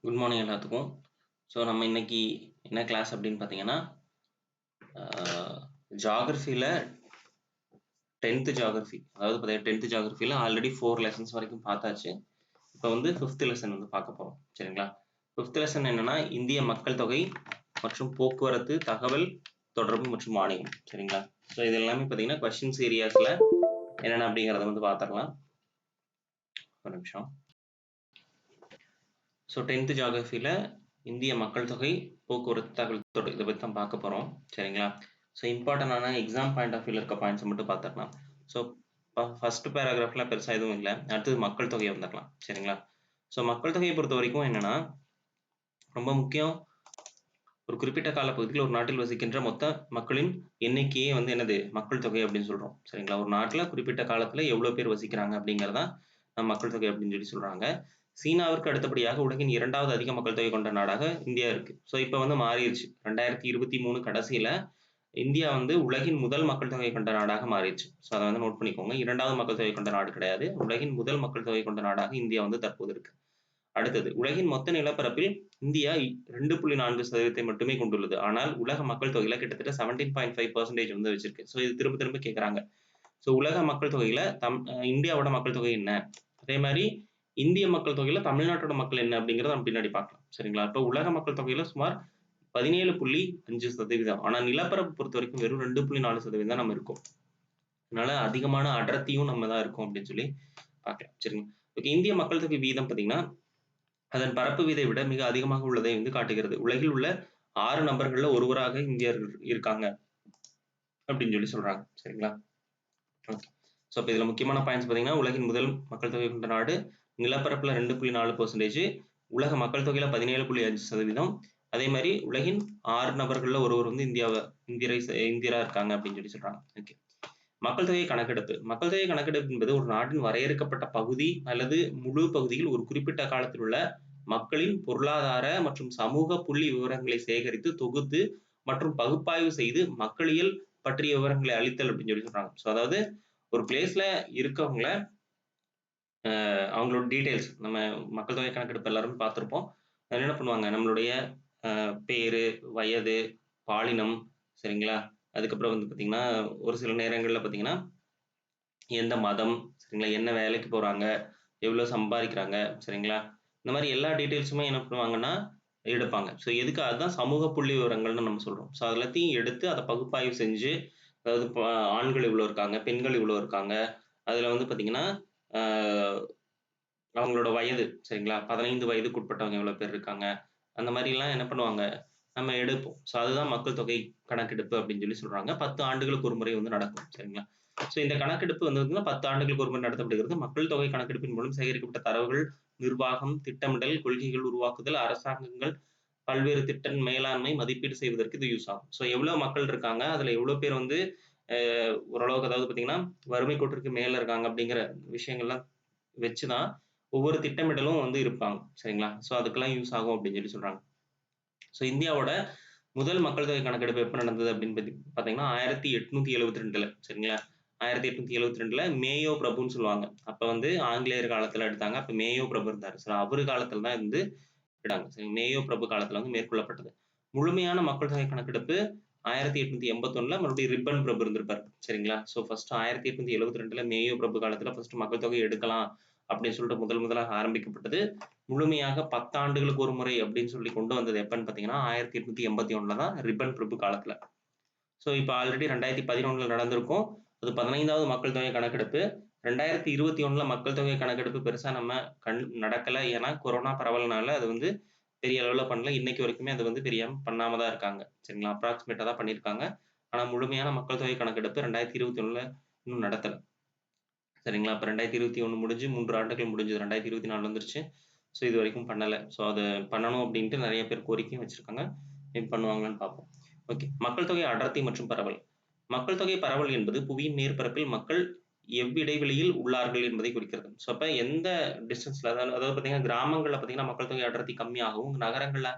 Good morning எல்லாத்துக்கும். So நம்ம இன்னைக்கு என்ன கிளாஸ் அப்படின்னு பார்த்தீங்கன்னா, ஜாகிரஃபியில் 10th ஜாகிரஃபி, அதாவது பார்த்தீங்கன்னா 10th ஜாகிரஃபியில் ஆல்ரெடி 4 லெசன்ஸ் வரைக்கும் பார்த்தாச்சு. இப்போ வந்து 5th லெசன் வந்து பார்க்க போகிறோம். சரிங்களா? 5th லெசன் என்னன்னா இந்திய மக்கள் தொகை மற்றும் போக்குவரத்து, தகவல் தொடர்பு மற்றும் வாணிகம். சரிங்களா? ஸோ இது எல்லாமே பார்த்தீங்கன்னா கொஸ்டின்ஸ் ஏரியாஸில் என்னென்ன அப்படிங்கிறத வந்து பார்த்துக்கலாம். ஒரு நிமிஷம். ஸோ 10th ஜாகிரஃபியில் இந்திய மக்கள் தொகை, போக்குவரத்து, தகவல் தொடர்பு இதை பற்றி தான் பார்க்க போகிறோம். சரிங்களா? ஸோ இம்பார்ட்டண்டான எக்ஸாம் பாயிண்ட் ஆஃப் வியூவில் இருக்க பாயிண்ட்ஸை மட்டும் பார்த்துக்கலாம். ஸோ ஃபர்ஸ்ட் பேராகிராஃபில் பெருசாக எதுவும் இல்லை. அடுத்தது மக்கள் தொகையை வந்துடலாம். சரிங்களா? ஸோ மக்கள் தொகையை பொறுத்த வரைக்கும் என்னென்னா ரொம்ப முக்கியம். ஒரு குறிப்பிட்ட காலப்பகுதியில் ஒரு நாட்டில் வசிக்கின்ற மொத்த மக்களின் எண்ணிக்கையே வந்து என்னது மக்கள் தொகை அப்படின்னு சொல்கிறோம். சரிங்களா? ஒரு நாட்டில் குறிப்பிட்ட காலத்தில் எவ்வளோ பேர் வசிக்கிறாங்க அப்படிங்கிறதான் நம்ம மக்கள் தொகை அப்படின்னு சொல்லி சொல்கிறாங்க. சீனாவிற்கு அடுத்தபடியாக உலகின் 2வது அதிக மக்கள் தொகை கொண்ட நாடாக இந்தியா இருக்கு. ஸோ இப்போ வந்து மாறிடுச்சு. 2023 கடைசியில் இந்தியா வந்து உலகின் முதல் மக்கள் தொகை கொண்ட நாடாக மாறிடுச்சு. ஸோ அதை வந்து நோட் பண்ணிக்கோங்க. 2வது மக்கள் தொகை கொண்ட நாடு கிடையாது. உலகின் முதல் மக்கள் தொகை கொண்ட நாடாக இந்தியா வந்து தற்போது இருக்கு. அடுத்தது, உலகின் மொத்த நிலப்பரப்பில் இந்தியா 2.4% மட்டுமே கொண்டுள்ளது. ஆனால் உலக மக்கள் தொகையில கிட்டத்தட்ட 17.5% வந்து வச்சிருக்கு. ஸோ இது திரும்ப திரும்ப கேட்குறாங்க. ஸோ உலக மக்கள் தொகையில இந்தியாவோட மக்கள் தொகை என்ன, அதே மாதிரி இந்திய மக்கள் தொகையில தமிழ்நாட்டோட மக்கள் என்ன அப்படிங்கிறத நம்ம பின்னாடி பார்க்கலாம். சரிங்களா? இப்போ உலக மக்கள் தொகையில சுமார் 17.5%. ஆனா நிலப்பரப்பு பொறுத்த வரைக்கும் வெறும் 2.4% தான் நம்ம இருக்கோம். அதனால அதிகமான அடர்த்தியும் நம்ம தான் இருக்கோம் அப்படின்னு சொல்லி பார்க்கலாம். சரிங்களா? ஓகே, இந்திய மக்கள் தொகை வீதம் பார்த்தீங்கன்னா அதன் பரப்பு வீதை விட மிக அதிகமாக உள்ளதை வந்து காட்டுகிறது. உலகில் உள்ள 6 நபர்கள்ல ஒருவராக இந்தியர் இருக்காங்க அப்படின்னு சொல்லி சொல்றாங்க. சரிங்களா? ஓகே. ஸோ இப்போ இதில் முக்கியமான பாயிண்ட்ஸ் பார்த்தீங்கன்னா, உலகின் முதல் மக்கள் தொகை கொண்ட நாடு, நிலப்பரப்பில் 2.4%, உலக மக்கள் தொகையில 17.5%, அதே மாதிரி உலகின் 6 நபர்களில் ஒருவர் வந்து இந்தியரா இருக்காங்க அப்படின்னு சொல்லி சொல்றாங்க. ஓகே. மக்கள் தொகை கணக்கெடுப்பு. மக்கள் தொகை கணக்கெடுப்பு என்பது ஒரு நாட்டின் வரையறுக்கப்பட்ட பகுதி அல்லது முழு பகுதியில் ஒரு குறிப்பிட்ட காலத்தில் உள்ள மக்களின் பொருளாதார மற்றும் சமூக புள்ளி விவரங்களை சேகரித்து தொகுத்து மற்றும் பகுப்பாய்வு செய்து மக்களியல் பற்றிய விவரங்களை அளித்தல் அப்படின்னு சொல்லி சொல்றாங்க. ஸோ அதாவது ஒரு பிளேஸ்ல இருக்கவங்கள அவங்களோட டீடைல்ஸ் நம்ம மக்கள் தொகை கணக்கெடுப்பு எல்லாருமே பார்த்துருப்போம். அதில் என்ன பண்ணுவாங்க, நம்மளுடைய பேரு, வயது, பாலினம், சரிங்களா? அதுக்கப்புறம் வந்து பார்த்தீங்கன்னா ஒரு சில நேரங்களில் பார்த்தீங்கன்னா எந்த மதம், சரிங்களா? என்ன வேலைக்கு போறாங்க, எவ்வளோ சம்பாதிக்கிறாங்க, சரிங்களா? இந்த மாதிரி எல்லா டீட்டெயில்ஸுமே என்ன பண்ணுவாங்கன்னா எடுப்பாங்க. ஸோ எதுக்கு, அதுதான் சமூக புள்ளி விவரங்கள்னு நம்ம சொல்றோம். ஸோ அது எல்லாத்தையும் எடுத்து அதை பகுப்பாய்வு செஞ்சு, அதாவது ஆண்கள் இவ்வளோ இருக்காங்க, பெண்கள் இவ்வளோ இருக்காங்க, அதில் வந்து பார்த்தீங்கன்னா அவங்களோட வயது, சரிங்களா? 15 வயதுக்குட்பட்டவங்க எவ்வளோ பேர் இருக்காங்க, அந்த மாதிரிலாம் என்ன பண்ணுவாங்க நம்ம எடுப்போம். ஸோ அதுதான் மக்கள் தொகை கணக்கெடுப்பு அப்படின்னு சொல்லி சொல்றாங்க. 10 ஆண்டுகளுக்கு ஒரு முறை வந்து நடக்கும். சரிங்களா? ஸோ இந்த கணக்கெடுப்பு வந்து 10 ஆண்டுகளுக்கு ஒரு முறை நடத்தப்படுகிறது. மக்கள் தொகை கணக்கெடுப்பின் மூலம் சேகரிக்கப்பட்ட தரவுகள் நிர்வாகம், திட்டமிடல், கொள்கைகள் உருவாக்குதல், அரசாங்கங்கள் பல்வேறு திட்ட மேலாண்மை, மதிப்பீடு செய்வதற்கு இது யூஸ் ஆகும். ஸோ எவ்வளோ மக்கள் இருக்காங்க, அதில் எவ்வளோ பேர் வந்து ஓரளவுக்கு, அதாவது பார்த்தீங்கன்னா வறுமை கோட்டிற்கு மேலே இருக்காங்க அப்படிங்கிற விஷயங்கள்லாம் வச்சு தான் ஒவ்வொரு திட்டமிடலும் வந்து இருப்பாங்க. சரிங்களா? ஸோ அதுக்கெல்லாம் யூஸ் ஆகும் அப்படின்னு சொல்லி சொல்றாங்க. ஸோ இந்தியாவோட முதல் மக்கள் தொகை கணக்கெடுப்பு எப்போ நடந்தது அப்படின்னு பார்த்தீங்கன்னா 1872ல, சரிங்களா? 1872ல மேயோ பிரபுன்னு சொல்லுவாங்க. அப்போ வந்து ஆங்கிலேயர் காலத்தில் எடுத்தாங்க. அப்போ மேயோ பிரபு இருந்தார். ஸோ அவரு காலத்தில் தான் இருந்து எடுத்தாங்க. சரி, மேயோ பிரபு காலத்தில் வந்து மேற்கொள்ளப்பட்டது. முழுமையான மக்கள் தொகை கணக்கெடுப்பு 1881ல மறுபடியும் ரிப்பன் பிரபு இருந்திருப்பார். சரிங்களா? ஸோ ஃபர்ஸ்ட் 1872ல மேயோ பிரபு காலத்தில் ஃபர்ஸ்ட் மக்கள் தொகை எடுக்கலாம் அப்படின்னு சொல்லிட்டு முதலாக ஆரம்பிக்கப்பட்டது. முழுமையாக 10 ஆண்டுகளுக்கு ஒரு முறை அப்படின்னு சொல்லி கொண்டு வந்தது எப்பன்னு பார்த்தீங்கன்னா 1881ல தான் ரிப்பன் பிரபு காலத்துல. ஸோ இப்போ ஆல்ரெடி 2011ல நடந்திருக்கும். அது 15வது மக்கள் தொகை கணக்கெடுப்பு. 2021ல மக்கள் தொகை கணக்கெடுப்பு பெருசா நம்ம நடக்கல. ஏன்னா கொரோனா பரவல்னால அது வந்து பெரிய அளவுல பண்ணல. இன்னைக்கு வரைக்குமே அது வந்து பண்ணாம தான் இருக்காங்க. சரிங்களா? அப்ராக்ஸிமேட்டா தான் பண்ணியிருக்காங்க. ஆனா முழுமையான மக்கள் தொகை கணக்கெடுப்பு 2021ல இன்னும் நடத்தல. சரிங்களா? அப்ப 2021 முடிஞ்சு 3 ஆண்டுகள் முடிஞ்சது. 2024 வந்துருச்சு. ஸோ இது வரைக்கும் பண்ணல. ஸோ அதை பண்ணணும் அப்படின்ட்டு நிறைய பேர் கோரிக்கையும் வச்சிருக்காங்க. எப்படி பண்ணுவாங்கன்னு பார்ப்போம். ஓகே. மக்கள் தொகை அடர்த்தி மற்றும் பரவல். மக்கள் தொகை பரவல் என்பது புவியின் மேற்பரப்பில் மக்கள் எவ்விடைவெளியில் உள்ளார்கள் என்பதை குறிக்கிறது. ஸோ அப்ப எந்த டிஸ்டன்ஸ்ல, அதாவது பார்த்தீங்கன்னா கிராமங்கள்ல பார்த்தீங்கன்னா மக்கள் தொகை அடர்த்தி கம்மியாகவும், நகரங்கள்ல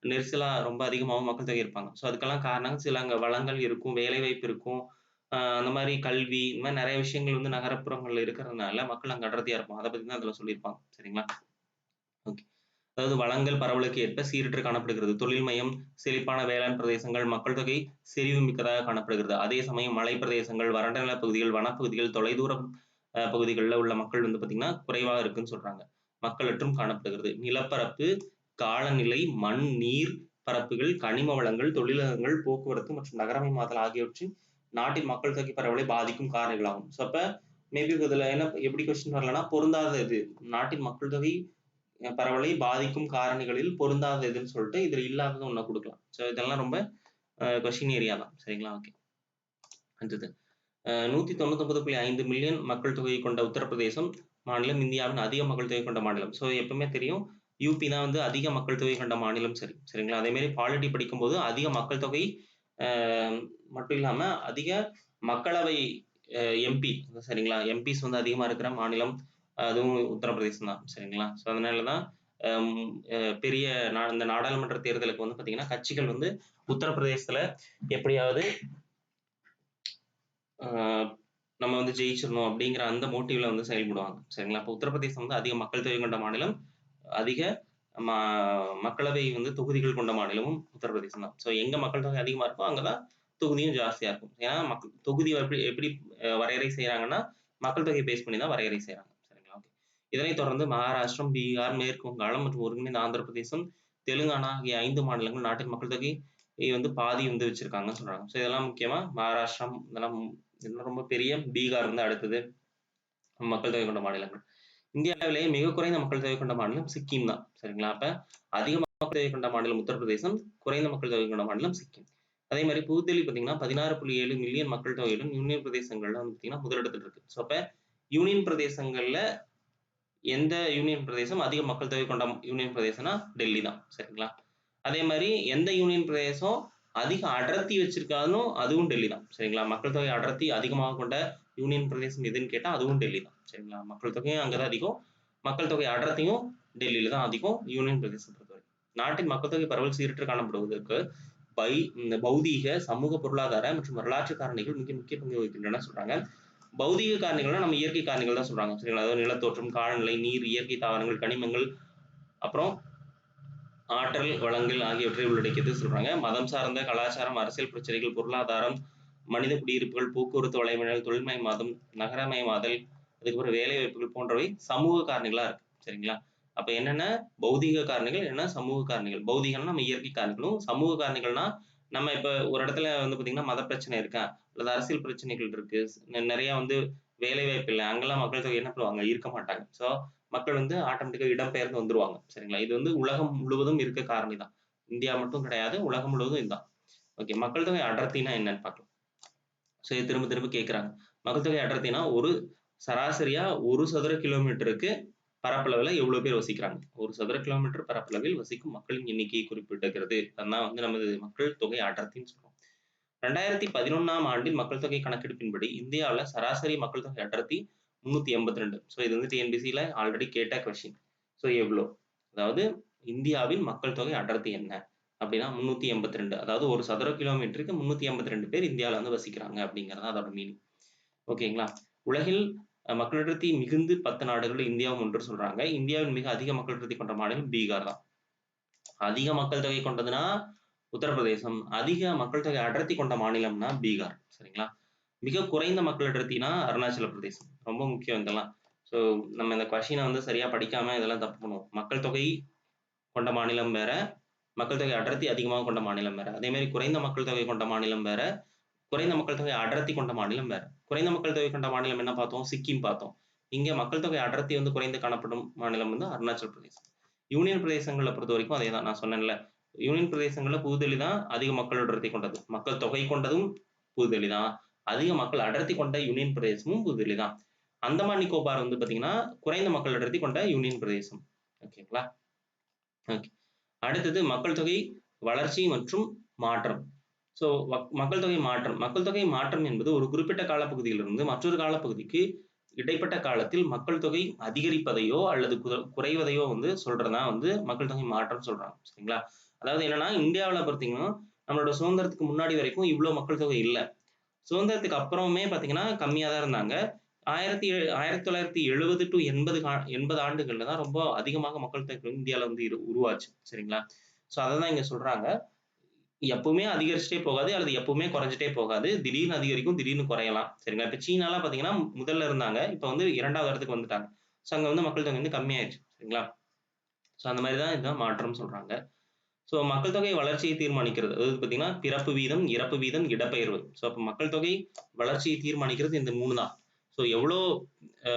நெரிசலா ரொம்ப அதிகமாகவும் மக்கள் தொகை இருப்பாங்க. ஸோ அதுக்கெல்லாம் காரணம் சில அங்க வளங்கள் இருக்கும், வேலைவாய்ப்பு இருக்கும், அந்த மாதிரி கல்வி, இந்த மாதிரி நிறைய விஷயங்கள் வந்து நகரப்புறங்கள்ல இருக்கிறதுனால மக்கள் அங்க அடர்த்தியா இருப்பாங்க. அதை பத்தி தான் அதுல சொல்லியிருப்பாங்க. சரிங்களா? ஓகே. அதாவது வளங்கள் பரவலுக்கு ஏற்ப சீரற்று காணப்படுகிறது. தொழில் மையம், செழிப்பான வேளாண் பிரதேசங்கள், மக்கள் தொகை செறிவு மிக்கதாக காணப்படுகிறது. அதே சமயம் மலை பிரதேசங்கள், வறண்ட நில பகுதிகள், வனப்பகுதிகள், தொலைதூர பகுதிகள்ல உள்ள மக்கள் வந்து பார்த்தீங்கன்னா, குறைவா இருக்குன்னு சொல்றாங்க. மக்களற்றும் காணப்படுகிறது. நிலப்பரப்பு, காலநிலை, மண், நீர் பரப்புகள், கனிம வளங்கள், தொழிலகங்கள், போக்குவரத்து மற்றும் நகரமயமாதல் ஆகியவற்றின் நாட்டின் மக்கள் தொகை பரவலை பாதிக்கும் காரணிகளாகும். ஸோ அப்ப மேபி இதுல என்ன எப்படி கொஸ்டின் வரலாம்னா, பொருந்தாத இது நாட்டின் மக்கள் தொகை பரவலை பாதிக்கும் காரணிகளில் பொருந்தாத எதுன்னு சொல்லிட்டு இதுல இல்லாதது ஒண்ண குடுக்கலாம். ஸோ இதெல்லாம் ரொம்ப கொஸ்டின் ஏரியா தான். சரிங்களா? ஓகே. அடுத்தது 199.5 மில்லியன் மக்கள் தொகை கொண்ட உத்தரப்பிரதேசம் மாநிலம் இந்தியாவின் அதிக மக்கள் தொகை கொண்ட மாநிலம். ஸோ எப்பவுமே தெரியும் யூபி தான் வந்து அதிக மக்கள் தொகை கொண்ட மாநிலம். சரி சரிங்களா? அதே மாதிரி பாலிட்டி படிக்கும்போது அதிக மக்கள் தொகை மட்டும் இல்லாம அதிக மக்களவை எம்பி சரிங்களா? எம்பிஸ் வந்து அதிகமா இருக்கிற மாநிலம் அதுவும் உத்தரப்பிரதேசம் தான். சரிங்களா? ஸோ அதனால தான் பெரிய இந்த நாடாளுமன்ற தேர்தலுக்கு வந்து பார்த்தீங்கன்னா, கட்சிகள் வந்து உத்தரப்பிரதேசத்துல எப்படியாவது நம்ம வந்து ஜெயிச்சிடணும் அப்படிங்கிற அந்த மோட்டிவ்ல வந்து செயல்படுவாங்க. சரிங்களா? அப்போ உத்தரப்பிரதேசம் வந்து அதிக மக்கள் தொகை கொண்ட மாநிலம், அதிக ம மக்களவை வந்து தொகுதிகள் கொண்ட மாநிலமும் உத்தரப்பிரதேசம் தான். ஸோ எங்க மக்கள் தொகை அதிகமா இருக்கோ அங்கதான் தொகுதியும் ஜாஸ்தியா இருக்கும். ஏன்னா தொகுதி எப்படி எப்படி வரையறை செய்றாங்கன்னா, மக்கள் தொகையை பேஸ் பண்ணி தான் வரையறை செய்றாங்க. சரிங்களா? ஓகே. இதனைத் தொடர்ந்து மகாராஷ்டிரம், பீகார், மேற்கு வங்காளம் மற்றும் ஒருங்கிணைந்த ஆந்திர பிரதேசம், தெலுங்கானா ஆகிய 5 மாநிலங்கள் நாட்டின் மக்கள் தொகை வந்து பாதி வந்து வச்சிருக்காங்கன்னு சொல்றாங்க. ஸோ இதெல்லாம் முக்கியமா மகாராஷ்டிரம் இதெல்லாம் ரொம்ப பெரிய. பீகார் வந்து அடுத்தது மக்கள் தொகை கொண்ட மாநிலங்கள். இந்தியாவிலேயே மிக குறைந்த மக்கள் தொகை கொண்ட மாநிலம் சிக்கிம் தான். சரிங்களா? அப்ப அதிக மக்கள் தொகை கொண்ட மாநிலம் உத்தரப்பிரதேசம், குறைந்த மக்கள் தொகை கொண்ட மாநிலம் சிக்கிம். அதே மாதிரி புதுதில்லி பார்த்தீங்கன்னா 16.7 மில்லியன் மக்கள் தொகையுடன் யூனியன் பிரதேசங்கள்ல வந்து பார்த்தீங்கன்னா முதலிடத்தில் இருக்கு. ஸோ அப்ப யூனியன் பிரதேசங்கள்ல எந்த யூனியன் பிரதேசம் அதிக மக்கள் தொகை கொண்ட யூனியன் பிரதேசம்னா டெல்லி தான். சரிங்களா? அதே மாதிரி எந்த யூனியன் பிரதேசம் அதிக அடர்த்தி வச்சிருக்காலும் அதுவும் டெல்லி தான். சரிங்களா? மக்கள் தொகை அடர்த்தி அதிகமாக கொண்ட யூனியன் பிரதேசம் எதுன்னு கேட்டா அதுவும் டெல்லி தான். சரிங்களா? மக்கள் தொகையும் அங்கதான் அதிகம். மக்கள் தொகை அடர்த்தியும் டெல்லியில தான் அதிகம் யூனியன் பிரதேசம் பொறுத்தவரை. நாட்டின் மக்கள் தொகை பரவல் சீரற்று காணப்படுவதற்கு இந்த பௌதீக, சமூக, பொருளாதார மற்றும் வரலாற்று காரணிகள் மிக முக்கிய பங்கு வகிக்கின்றன சொல்றாங்க. பௌதீக காரணிகள்னா நம்ம இயற்கை காரணிகள் தான் சொல்றாங்க. சரிங்களா? அதாவது நிலத்தோற்றம், காலநிலை, நீர், இயற்கை தாவரங்கள், கனிமங்கள், அப்புறம் ஆற்றல் வளங்கள் ஆகியவற்றை உள்ளடக்கியது சொல்றாங்க. மதம் சார்ந்த கலாச்சாரம், அரசியல் பிரச்சனைகள், பொருளாதாரம், மனித குடியிருப்புகள், போக்குவரத்து வலைவீனல், தொழில்மயமாதல், நகரமயமாதல், அதுக்கப்புறம் வேலை வாய்ப்புகள் போன்றவை சமூக காரணிகளா இருக்கு. சரிங்களா? அப்ப என்னென்ன பௌதீக காரணிகள், என்ன சமூக காரணிகள். பௌதீகம்னா நம்ம இயற்கை காரணிகளும், சமூக காரணிகள்னா நம்ம இப்ப ஒரு இடத்துல வந்து பார்த்தீங்கன்னா மத பிரச்சனை இருக்கா, அல்லது அரசியல் பிரச்சனைகள் இருக்கு, நிறைய வந்து வேலை வாய்ப்பு இல்ல. அங்கெல்லாம் மக்கள் தொகை என்ன பண்ணுவாங்க? இருக்க மாட்டாங்க. ஸோ மக்கள் வந்து ஆட்டோமேட்டிக்கா இடம்பெயர்ந்து வந்துருவாங்க. சரிங்களா? இது வந்து உலகம் முழுவதும் இருக்க காரணி தான். இந்தியா மட்டும் கிடையாது. உலகம் முழுவதும் இதுதான். ஓகே. மக்கள் தொகை அடர்த்தினா என்னன்னு பார்க்கலாம். ஸோ இது திரும்ப திரும்ப கேட்குறாங்க. மக்கள் தொகை அடர்த்தினா ஒரு சராசரியா 1 சதுர கிலோமீட்டருக்கு பரப்பளவுல எவ்வளவு பேர் வசிக்கிறாங்க? 1 சதுர கிலோமீட்டர் பரப்பளவில் வசிக்கும் மக்களின் எண்ணிக்கையை குறிப்பிடுகிறது. அதான் வந்து நமது மக்கள் தொகை அடர்த்தின்னு சொல்றோம். 2011ஆம் ஆண்டின் மக்கள் தொகை கணக்கெடுப்பின்படி இந்தியாவுல சராசரி மக்கள் தொகை அடர்த்தி 382. ஸோ இது வந்து டிஎன்பிசில ஆல்ரெடி கேட்ட கொஸ்டின். ஸோ எவ்வளோ? அதாவது இந்தியாவின் மக்கள் தொகை அடர்த்தி என்ன? அப்படின்னா 382. அதாவது ஒரு சதுர கிலோமீட்டருக்கு 382 பேர் இந்தியாவில் வந்து வசிக்கிறாங்க அப்படிங்கிறது அதோட மீனிங். ஓகேங்களா? உலகில் மக்கள் அடர்த்தி மிகுந்து 10 நாடுகள் இந்தியாவும் ஒன்று சொல்றாங்க. இந்தியாவின் மிக அதிக மக்கள் அடர்த்தி கொண்ட மாநிலம் பீகார் தான். அதிக மக்கள் தொகை கொண்டதுன்னா உத்தரப்பிரதேசம். அதிக மக்கள் தொகை அடர்த்தி கொண்ட மாநிலம்னா பீகார். சரிங்களா? மிக குறைந்த மக்கள் அடர்த்தினா அருணாச்சல பிரதேசம். ரொம்ப முக்கியம் இதெல்லாம். ஸோ நம்ம இந்த கொஸ்டினை வந்து சரியா படிக்காம இதெல்லாம் தப்பு பண்ணுவோம். மக்கள் தொகை கொண்ட மாநிலம் வேற, மக்கள் தொகை அடர்த்தி அதிகமாக கொண்ட மாநிலம் வேற. அதே மாதிரி குறைந்த மக்கள் தொகை கொண்ட மாநிலம் வேற, குறைந்த மக்கள் தொகை அடர்த்தி கொண்ட மாநிலம் வேற. குறைந்த மக்கள் தொகை கொண்ட மாநிலம் என்ன பார்த்தோம்? சிக்கிம் பார்த்தோம். இங்க மக்கள் தொகை அடர்த்தி வந்து குறைந்து காணப்படும் மாநிலம் வந்து அருணாச்சல பிரதேசம். யூனியன் பிரதேசங்களை பொறுத்த வரைக்கும் அதே தான் நான் சொன்னேன்ல. யூனியன் பிரதேசங்கள்ல புதுதில்லி தான் அதிக மக்கள் அடர்த்தி கொண்டது. மக்கள் தொகை கொண்டதும் புதுதில்லி தான். அதிக மக்கள் அடர்த்தி கொண்ட யூனியன் பிரதேசமும் புதுதில்லி தான். அந்தமான் நிக்கோபார் வந்து பாத்தீங்கன்னா குறைந்த மக்கள் அடர்த்தி கொண்ட யூனியன் பிரதேசம். ஓகேங்களா? ஓகே. அடுத்தது மக்கள் தொகை வளர்ச்சி மற்றும் மாற்றம். ஸோ மக்கள் தொகை மாற்றம். மக்கள் தொகை மாற்றம் என்பது ஒரு குறிப்பிட்ட காலப்பகுதியிலிருந்து மற்றொரு காலப்பகுதிக்கு இடைப்பட்ட காலத்தில் மக்கள் தொகை அதிகரிப்பதையோ அல்லது குறைவதையோ வந்து சொல்றதுதான் வந்து மக்கள் தொகை மாற்றம் சொல்றாங்க. சரிங்களா? அதாவது என்னன்னா இந்தியாவில் பார்த்தீங்கன்னா நம்மளோட சுதந்திரத்துக்கு முன்னாடி வரைக்கும் இவ்வளவு மக்கள் தொகை இல்லை. சுதந்திரத்துக்கு அப்புறமே பார்த்தீங்கன்னா கம்மியா தான் இருந்தாங்க. 1970 டூ 80 ஆண்டுகள்ல தான் ரொம்ப அதிகமாக மக்கள் தொகை வந்து இந்தியால வந்து உருவாச்சு. சரிங்களா? ஸோ அததான் இங்க சொல்றாங்க. எப்பவுமே அதிகரிச்சுட்டே போகாது, அல்லது எப்பவுமே குறைஞ்சுட்டே போகாது. திடீர்னு அதிகரிக்கும், திடீர்னு குறையலாம். சரிங்களா? இப்ப சீனாலாம் பார்த்தீங்கன்னா, முதல்ல இருந்தாங்க. இப்ப வந்து 2வது இடத்துக்கு வந்துட்டாங்க. ஸோ அங்க வந்து மக்கள் தொகை வந்து கம்மியாயிருச்சு. சரிங்களா? ஸோ அந்த மாரி தான் இதுதான் மாற்றம்னு சொல்றாங்க. ஸோ மக்கள் தொகை வளர்ச்சியை தீர்மானிக்கிறது. அதாவது பார்த்தீங்கன்னா, பிறப்பு வீதம், இறப்பு வீதம், இடப்பெயர்வு. ஸோ அப்ப மக்கள் தொகை வளர்ச்சியை தீர்மானிக்கிறது இந்த 3 தான். ஸோ அ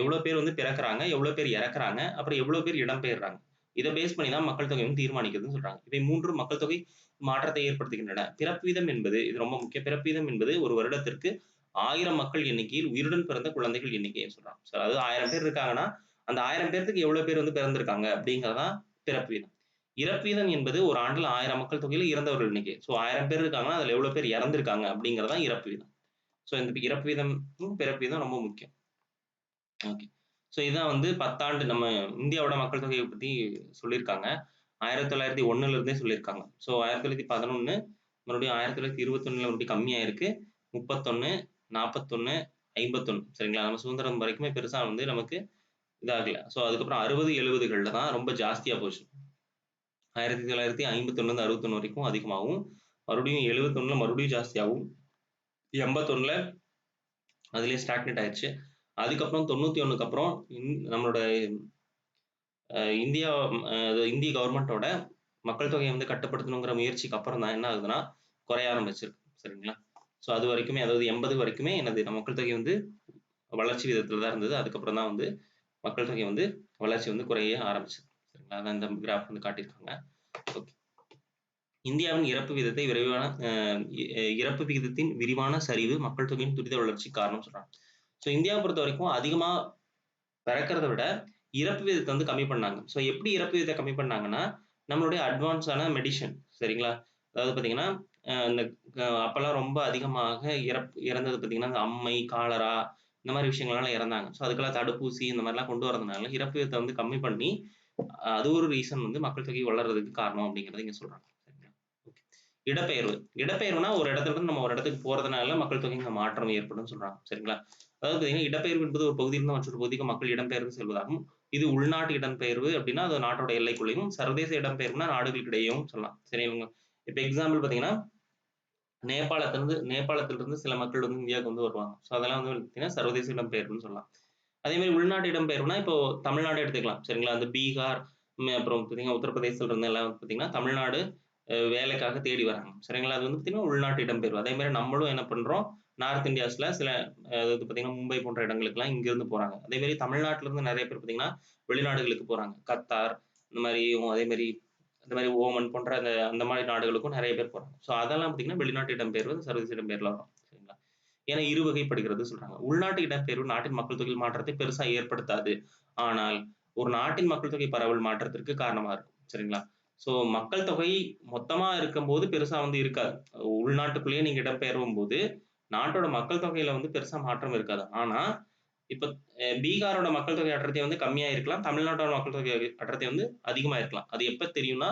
எவ்வளோ பேர் வந்து பிறக்குறாங்க, எவ்வளோ பேர் இறக்குறாங்க, அப்புறம் எவ்வளோ பேர் இடம்பெயர்றாங்க. இத பேஸ் பண்ணி தான் மக்கள் தொகை வந்து தீர்மானிக்கிறதுன்னு சொல்றாங்க. இவை 3 மக்கள் தொகை மாற்றத்தை ஏற்படுத்துகின்றன. பிறப்பு வீதம் என்பது இது ரொம்ப முக்கியம். பிறப்பு வீதம் என்பது ஒரு வருடத்திற்கு 1000 மக்கள் எண்ணிக்கையில் உயிருடன் பிறந்த குழந்தைகள் எண்ணிக்கைன்னு சொல்றாங்க. ஸோ அதாவது 1000 பேர் இருக்காங்கன்னா, அந்த 1000 பேத்துக்கு எவ்வளோ பேர் வந்து பிறந்திருக்காங்க அப்படிங்கிறது தான் பிறப்பு வீதம். இறப்பு வீதம் என்பது ஒரு ஆண்டுல 1000 மக்கள் தொகையில இறந்தவர்கள் எண்ணிக்கை. ஸோ 1000 பேர் இருக்காங்கன்னா, அதுல எவ்வளோ பேர் இறந்திருக்காங்க அப்படிங்கிறது தான் இறப்பு வீதம். ஸோ இந்த இறப்பு வீதமும், பிறப்பு வீதம் ரொம்ப முக்கியம். ஓகே. ஸோ இதான் வந்து 10 ஆண்டு நம்ம இந்தியாவோட மக்கள் தொகைய பத்தி சொல்லியிருக்காங்க. 1901ல இருந்தே சொல்லியிருக்காங்க. ஸோ 1911 மறுபடியும் 1921ல மறுபடியும் கம்மியாயிருக்கு. 31, 41, 51 சரிங்களா? நம்ம சுதந்திரம் வரைக்குமே பெருசா வந்து நமக்கு இதாகல. ஸோ அதுக்கப்புறம் 60, 70கள்ல தான் ரொம்ப ஜாஸ்தியா போச்சு. 1951லேருந்து 61 வரைக்கும் அதிகமாவும், மறுபடியும் 71ல மறுபடியும் ஜாஸ்தியாகும். 81ல அதிலேயே ஸ்டாக்னேட் ஆயிருச்சு. அதுக்கப்புறம் 91க்கு அப்புறம் நம்மளோட இந்தியா இந்திய கவர்மெண்ட்டோட மக்கள் தொகையை வந்து கட்டுப்படுத்தணுங்கிற முயற்சிக்கு அப்புறம் தான் என்ன ஆகுதுன்னா, குறைய ஆரம்பிச்சிருக்கு. சரிங்களா? ஸோ அது வரைக்குமே அதாவது 80 வரைக்குமே என்னது மக்கள் தொகை வந்து வளர்ச்சி விதத்தில தான் இருந்தது. அதுக்கப்புறம் தான் வந்து மக்கள் தொகை வந்து வளர்ச்சி வந்து குறைய ஆரம்பிச்சது. சரிங்களா? அதான் இந்த கிராஃப் வந்து காட்டியிருக்காங்க. ஓகே. இந்தியாவின் இறப்பு விகிதத்தை விரைவான இறப்பு விகிதத்தின் விரிவான சரிவு மக்கள் தொகையின் துரித வளர்ச்சிக்கு காரணம்னு சொல்றாங்க. ஸோ இந்தியாவை பொறுத்தவரைக்கும் அதிகமா பிறக்கிறத விட இறப்பு விகிதத்தை வந்து கம்மி பண்ணாங்க. ஸோ எப்படி இறப்பு விகிதத்தை கம்மி பண்ணாங்கன்னா, நம்மளுடைய அட்வான்ஸான மெடிசின் சரிங்களா? அதாவது பார்த்தீங்கன்னா, இந்த அப்பல்லாம் ரொம்ப அதிகமாக இறந்தது பார்த்தீங்கன்னா, இந்த அம்மை, காலரா இந்த மாரி விஷயங்கள்னால இறந்தாங்க. ஸோ அதுக்கெல்லாம் தடுப்பூசி இந்த மாரிலாம் கொண்டு வரதுனால இறப்பு விகிதத்தை வந்து கம்மி பண்ணி, அது ஒரு ரீசன் வந்து மக்கள் தொகை வளர்றதுக்கு காரணம் அப்படிங்கிறத இங்க சொல்றாங்க. சரிங்களா? ஓகே. இடப்பெயர்வு. இடப்பெயர்வுனா ஒரு இடத்துல இருந்து நம்ம ஒரு இடத்துக்கு போறதுனால மக்கள் தொகையில மாற்றம் ஏற்படும்னு சொல்றாங்க. சரிங்களா? அதாவது பார்த்தீங்கன்னா, இடப்பெயர்வு என்பது ஒரு பகுதியிலிருந்து மற்றொரு பகுதிக்கு மக்கள் இடம்பெயர்ந்து செல்வதாகும். இது உள்நாட்டு இடம்பெயர்வு அப்படின்னா, அது நாட்டோட எல்லைக்குள்ளேயும், சர்வதேச இடம்பெயர்வுனா நாடுகளுக்கு இடையேயும் சொல்லலாம். சரிங்களா? இப்ப எக்ஸாம்பிள் பார்த்தீங்கன்னா, நேபாளத்திலிருந்து சில மக்கள் வந்து இந்தியாவுக்கு வந்து வருவாங்க. ஸோ அதெல்லாம் வந்து பார்த்தீங்கன்னா, சர்வதேச இடம்பெயர்வுன்னு சொல்லலாம். அதே மாரி உள்நாட்டு இடம்பெயர்வுனா, இப்போ தமிழ்நாடு எடுத்துக்கலாம். சரிங்களா? அந்த பீகார், அப்புறம் பார்த்தீங்கன்னா, உத்தரப்பிரதேசத்துல இருந்து எல்லாம் பார்த்தீங்கன்னா, தமிழ்நாடு வேலைக்காக தேடி வராங்க. சரிங்களா? அது வந்து பார்த்தீங்கன்னா, உள்நாட்டு இடம்பெயர்வு. அதே மாரி நம்மளும் என்ன பண்றோம், நார்த் இந்தியாஸ்ல சில அதாவது பார்த்தீங்கன்னா, மும்பை போன்ற இடங்களுக்குலாம் இங்கிருந்து போறாங்க. அதே மாரி தமிழ்நாட்டுல இருந்து நெறைய பேர் பார்த்தீங்கன்னா, வெளிநாடுகளுக்கு போறாங்க. கத்தார் இந்த மாரியும் அதே மாரி இந்த மாரி ஓமன் போன்ற அந்த அந்த மாரி நாடுகளுக்கும் நெறைய பேர் போறாங்க. ஸோ அதெல்லாம் பார்த்தீங்கன்னா, வெளிநாட்டு இடம்பெயர்வு, சர்வதேச இடம்பெயர்வுல வரும். சரிங்களா? என இரு வகைப்படுகிறது சொல்றாங்க. உள்நாட்டு இடம்பெயர்வு நாட்டின் மக்கள் தொகையில் மாற்றத்தை பெருசா ஏற்படுத்தாது. ஆனால், ஒரு நாட்டின் மக்கள் தொகை பரவல் மாற்றத்திற்கு காரணமா இருக்கும். சரிங்களா? ஸோ மக்கள் தொகை மொத்தமா இருக்கும்போது பெருசா வந்து இருக்காது. உள்நாட்டுக்குள்ளேயே நீங்க இடம்பெயரும்போது, நாட்டோட மக்கள் தொகையில வந்து பெருசா மாற்றம் இருக்காது. ஆனா, இப்ப பீகாரோட மக்கள் தொகை அடர்த்தி வந்து கம்மியா இருக்கலாம். தமிழ்நாட்டோட மக்கள் தொகை அடர்த்தி வந்து அதிகமா இருக்கலாம். அது எப்ப தெரியும்னா,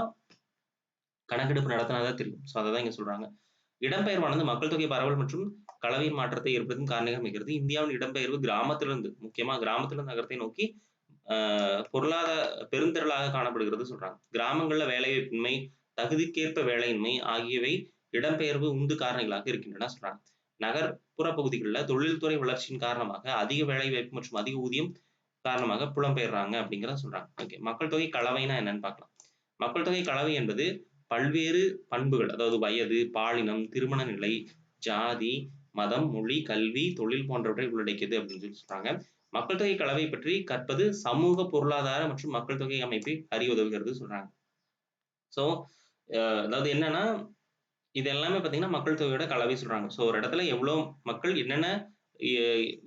கணக்கெடுப்பு நடத்தினா தான் தெரியும். ஸோ அததான் இங்க சொல்றாங்க. இடம்பெயர்வானது மக்கள் தொகை பரவல் மற்றும் கலவையின் மாற்றத்தை ஏற்படுத்தும் காரணியாக அமைகிறது. இந்தியாவின் இடம்பெயர்வு கிராமத்திலிருந்து, முக்கியமா கிராமத்திலிருந்து நகரத்தை நோக்கி பொருளாதார பெருந்திரளாக காணப்படுகிறது சொல்றாங்க. கிராமங்கள்ல வேலைவாய்ப்பின்மை, தகுதிக்கேற்ப வேலையின்மை ஆகியவை இடம்பெயர்வு உந்து காரணிகளாக இருக்கின்றன சொல்றாங்க. நகர்ப்புற பகுதிகள்ல தொழில்துறை வளர்ச்சியின் காரணமாக அதிக வேலைவாய்ப்பு மற்றும் அதிக ஊதியம் காரணமாக புலம்பெயர்றாங்க அப்படிங்கிறத சொல்றாங்க. ஓகே. மக்கள் தொகை கலவைனா என்னன்னு பார்க்கலாம். மக்கள் தொகை கலவை என்பது பல்வேறு பண்புகள், அதாவது வயது, பாலினம், திருமண நிலை, ஜாதி, மதம், மொழி, கல்வி, தொழில் போன்றவற்றை உள்ளடக்கியது அப்படின்னு சொல்லி சொல்றாங்க. மக்கள் தொகை கலவை பற்றி கற்பது சமூக, பொருளாதார மற்றும் மக்கள் தொகை அமைப்பை அறிய உதவுகிறது சொல்றாங்க. ஸோ அதாவது என்னன்னா, இது எல்லாமே பார்த்தீங்கன்னா, மக்கள் தொகையோட கலவை சொல்றாங்க. ஸோ ஒரு இடத்துல எவ்வளோ மக்கள் என்னென்ன எ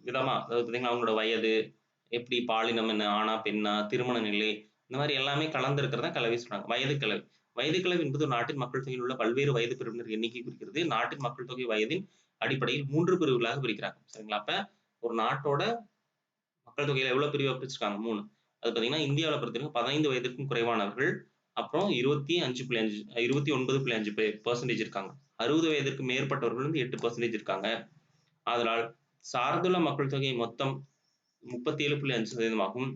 விதமா அதாவது பார்த்தீங்கன்னா, அவங்களோட வயது, எப்படி பாலினம் என்ன, ஆணா, பெண்ணா, திருமண நிலை, இந்த மாரி எல்லாமே கலந்திருக்கிறத கலவை சொல்றாங்க. வயது கலவை. வயது கலவை என்பது ஒரு நாட்டின் மக்கள் தொகையில் உள்ள பல்வேறு வயது பிரிவினர் எண்ணிக்கை குறிக்கிறது. நாட்டின் மக்கள் தொகை வயதின் அடிப்படையில் 3 பிரிவுகளாக பிரிக்கிறாங்க. சரிங்களா? அப்ப ஒரு நாட்டோட மக்கள் தொகையில எவ்வளோ பிரிவா பிரிச்சிருக்காங்க? 3. அது பார்த்தீங்கன்னா, இந்தியாவுல பொறுத்தவரைக்கும் 15 வயதிற்கும் குறைவானவர்கள், அப்புறம் 25.5 29.5 பெர்சன்டேஜ் இருக்காங்க. 60 வயதிற்கு மேற்பட்டவர்கள் வந்து 8% இருக்காங்க. ஆதலால் சார்ந்துள்ள மக்கள் தொகை மொத்தம் 37.5% ஆகும்.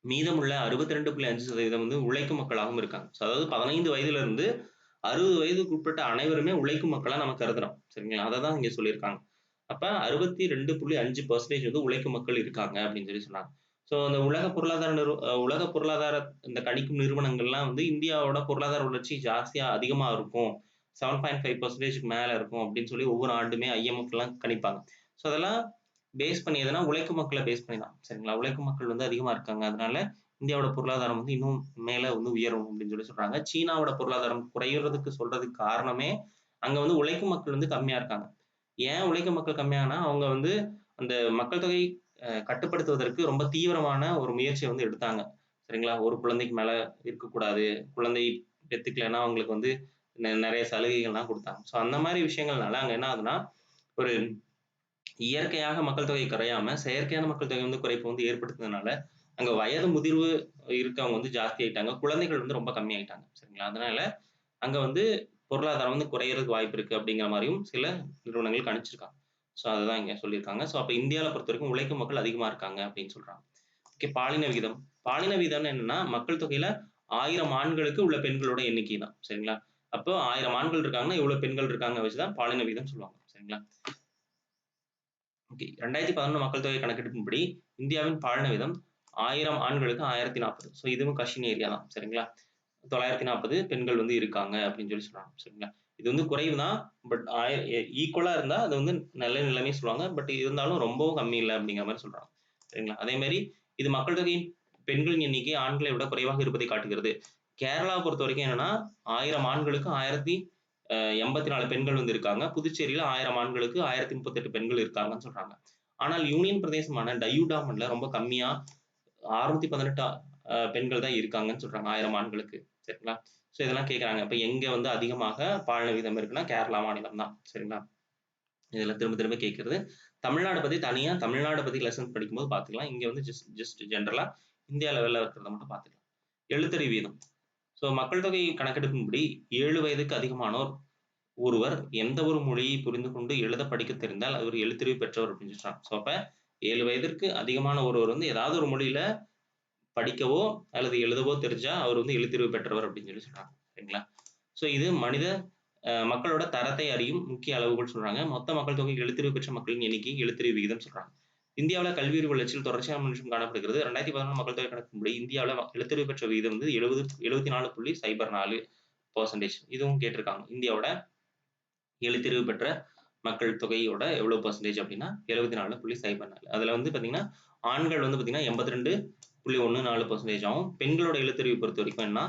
மீதமுள்ள 62.5% வந்து உழைக்கும் மக்களாகவும் இருக்காங்க. அதாவது 15 வயதுல இருந்து 60 வயதுக்கு உட்பட்ட அனைவருமே உழைக்கும் மக்களா நம்ம கருதுறோம். சரிங்களா? அததான் இங்க சொல்லியிருக்காங்க. அப்ப 62.5% வந்து உழைக்கும் மக்கள் இருக்காங்க அப்படின்னு சொன்னாங்க. ஸோ அந்த உலக பொருளாதார இந்த கணிக்கும் நிறுவனங்கள்லாம் வந்து இந்தியாவோட பொருளாதார வளர்ச்சி ஜாஸ்தியா அதிகமா இருக்கும். 7.5%க்கு மேல இருக்கும் அப்படின்னு சொல்லி ஒவ்வொரு ஆண்டுமே IMFலாம் கணிப்பாங்க. ஸோ அதெல்லாம் பேஸ் பண்ணி எதுனா உழைக்கும் மக்கள பேஸ் பண்ணி தான். சரிங்களா? உழைக்கும் மக்கள் வந்து அதிகமா இருக்காங்க. அதனால இந்தியாவோட பொருளாதாரம் வந்து இன்னும் மேல வந்து உயரும் அப்படின்னு சொல்றாங்க. சீனாவோட பொருளாதாரம் குறையறதுக்கு சொல்றதுக்கு காரணமே, அங்க வந்து உழைக்கும் மக்கள் வந்து கம்மியா இருக்காங்க. ஏன் உழைக்கும் மக்கள் கம்மியானா, அவங்க வந்து அந்த மக்கள் தொகை கட்டுப்படுத்துவதற்கு ரொம்ப தீவிரமான ஒரு முயற்சிய வந்து எடுத்தாங்க. சரிங்களா? ஒரு குழந்தைக்கு மேல இருக்கக்கூடாது. குழந்தை பெத்துக்கலன்னா அவங்களுக்கு வந்து நெறைய சலுகைகள்லாம் குடுத்தாங்க. ஸோ அந்த மாரி விஷயங்கள்னால அங்க என்ன ஆகுதுன்னா, ஒரு இயற்கையாக மக்கள் தொகை குறையாம, செயற்கையான மக்கள் தொகை வந்து குறைப்பு வந்து ஏற்படுத்துனதுனால, அங்க வயது முதிர்வு இருக்கவங்க வந்து ஜாஸ்தி ஆயிட்டாங்க. குழந்தைகள் வந்து ரொம்ப கம்மியாயிட்டாங்க. சரிங்களா? அதனால அங்க வந்து பொருளாதாரம் வந்து குறையறதுக்கு வாய்ப்பு இருக்கு அப்படிங்கிற மாரியும் சில நிறுவனங்கள் கணிச்சிருக்காங்க. ஸோ அதுதான் இங்க சொல்லியிருக்காங்க. ஸோ அப்ப இந்தியால பொறுத்தவரைக்கும் உழைக்கும் மக்கள் அதிகமா இருக்காங்க அப்படின்னு சொல்றாங்க. ஓகே பாலின விகிதம். பாலின விகிதம்னு என்னன்னா, மக்கள் தொகையில 1000 ஆண்களுக்கு உள்ள பெண்களோட எண்ணிக்கை தான். சரிங்களா? அப்போ 1000 ஆண்கள் இருக்காங்கன்னா, இவ்வளவு பெண்கள் இருக்காங்க வச்சு தான் பாலின விகிதம் சொல்லுவாங்க. சரிங்களா? ஓகே. 2011 மக்கள் தொகை கணக்கெடுப்பின்படி இந்தியாவின் பாலின வீதம் 1000 ஆண்களுக்கு 1040. ஸோ இதுவும் கஷின் ஏரியா தான். சரிங்களா? 940 பெண்கள் வந்து இருக்காங்க அப்படின்னு சொல்றாங்க. சரிங்களா? இது வந்து குறைவு தான். பட் ஈக்குவலா இருந்தா அது வந்து நல்ல நிலைமை சொல்லுவாங்க. பட் இருந்தாலும் ரொம்பவும் கம்மி இல்ல அப்படிங்கிற மாரி சொல்றாங்க. சரிங்களா? அதே மாரி இது மக்கள் தொகையின் பெண்களின் எண்ணிக்கை ஆண்களை விட குறைவாக இருப்பதை காட்டுகிறது. கேரளாவ பொறுத்தவரைக்கும் என்னன்னா, 1000 ஆண்களுக்கு 84 பெண்கள் வந்து இருக்காங்க. புதுச்சேரியில 1000 ஆண்களுக்கு 1038 பெண்கள் இருக்காங்கன்னு சொல்றாங்க. ஆனால் யூனியன் பிரதேசமான டையூ டாமன்ல ரொம்ப கம்மியா 618 பெண்கள் தான் இருக்காங்கன்னு சொல்றாங்க 1000 ஆண்களுக்கு. சரிங்களா? ஸோ இதெல்லாம் கேட்கறாங்க. இப்ப எங்க வந்து அதிகமாக பாலின விகிதம் இருக்குன்னா, கேரளா மாநிலம் தான். சரிங்களா? இதுல திரும்ப திரும்ப கேட்கிறது. தமிழ்நாடு பத்தி தனியா தமிழ்நாடு பத்தி லெசன் படிக்கும்போது பார்த்துக்கலாம். இங்க வந்து ஜஸ்ட் ஜெனரலா இந்தியா லெவல்ல இருக்கிறத மட்டும் பார்த்துக்கலாம். எழுத்தறிவு வீதம். ஸோ மக்கள் தொகை கணக்கெடுப்பின்படி 7 வயதுக்கு அதிகமானோர் ஒருவர் எந்த ஒரு மொழியை புரிந்து கொண்டு எழுத படிக்க தெரிந்தால் அவர் எழுத்தறிவு பெற்றவர் அப்படின்னு சொல்றாங்க. ஸோ அப்ப 7 வயதிற்கு அதிகமான ஒருவர் வந்து ஏதாவது ஒரு மொழியில படிக்கவோ அல்லது எழுதவோ தெரிஞ்சா அவர் வந்து எழுத்தறிவு பெற்றவர் அப்படின்னு சொல்றாங்க. சரிங்களா? ஸோ இது மனித மக்களோட தரத்தை அறியும் முக்கிய அளவுகோல் சொல்றாங்க. மொத்த மக்கள் தொகை எழுத்தறிவு பெற்ற மக்களின் எண்ணிக்கை எழுத்தறிவு விகிதம் சொல்றாங்க. இந்தியாவுல கல்வியறிவு வளர்ச்சியில் தொடர்ச்சியான முன்னேற்றம் காணப்படுகிறது. 2011 மக்கள் தொகை கணக்கின்படி இந்தியாவுல எழுத்தறிவு பெற்ற விகிதம் வந்து 74.04%. இதுவும் கேட்டிருக்காங்க. இந்தியாவோட எழுத்தறிவு பெற்ற மக்கள் தொகையோட எவ்வளவு பெர்சன்டேஜ் அப்படின்னா 74.04. அதுல வந்து பாத்தீங்கன்னா ஆண்கள் வந்து பாத்தீங்கன்னா 82.14% ஆகும். பெண்களோட எழுத்தறிவு பொறுத்த வரைக்கும் என்ன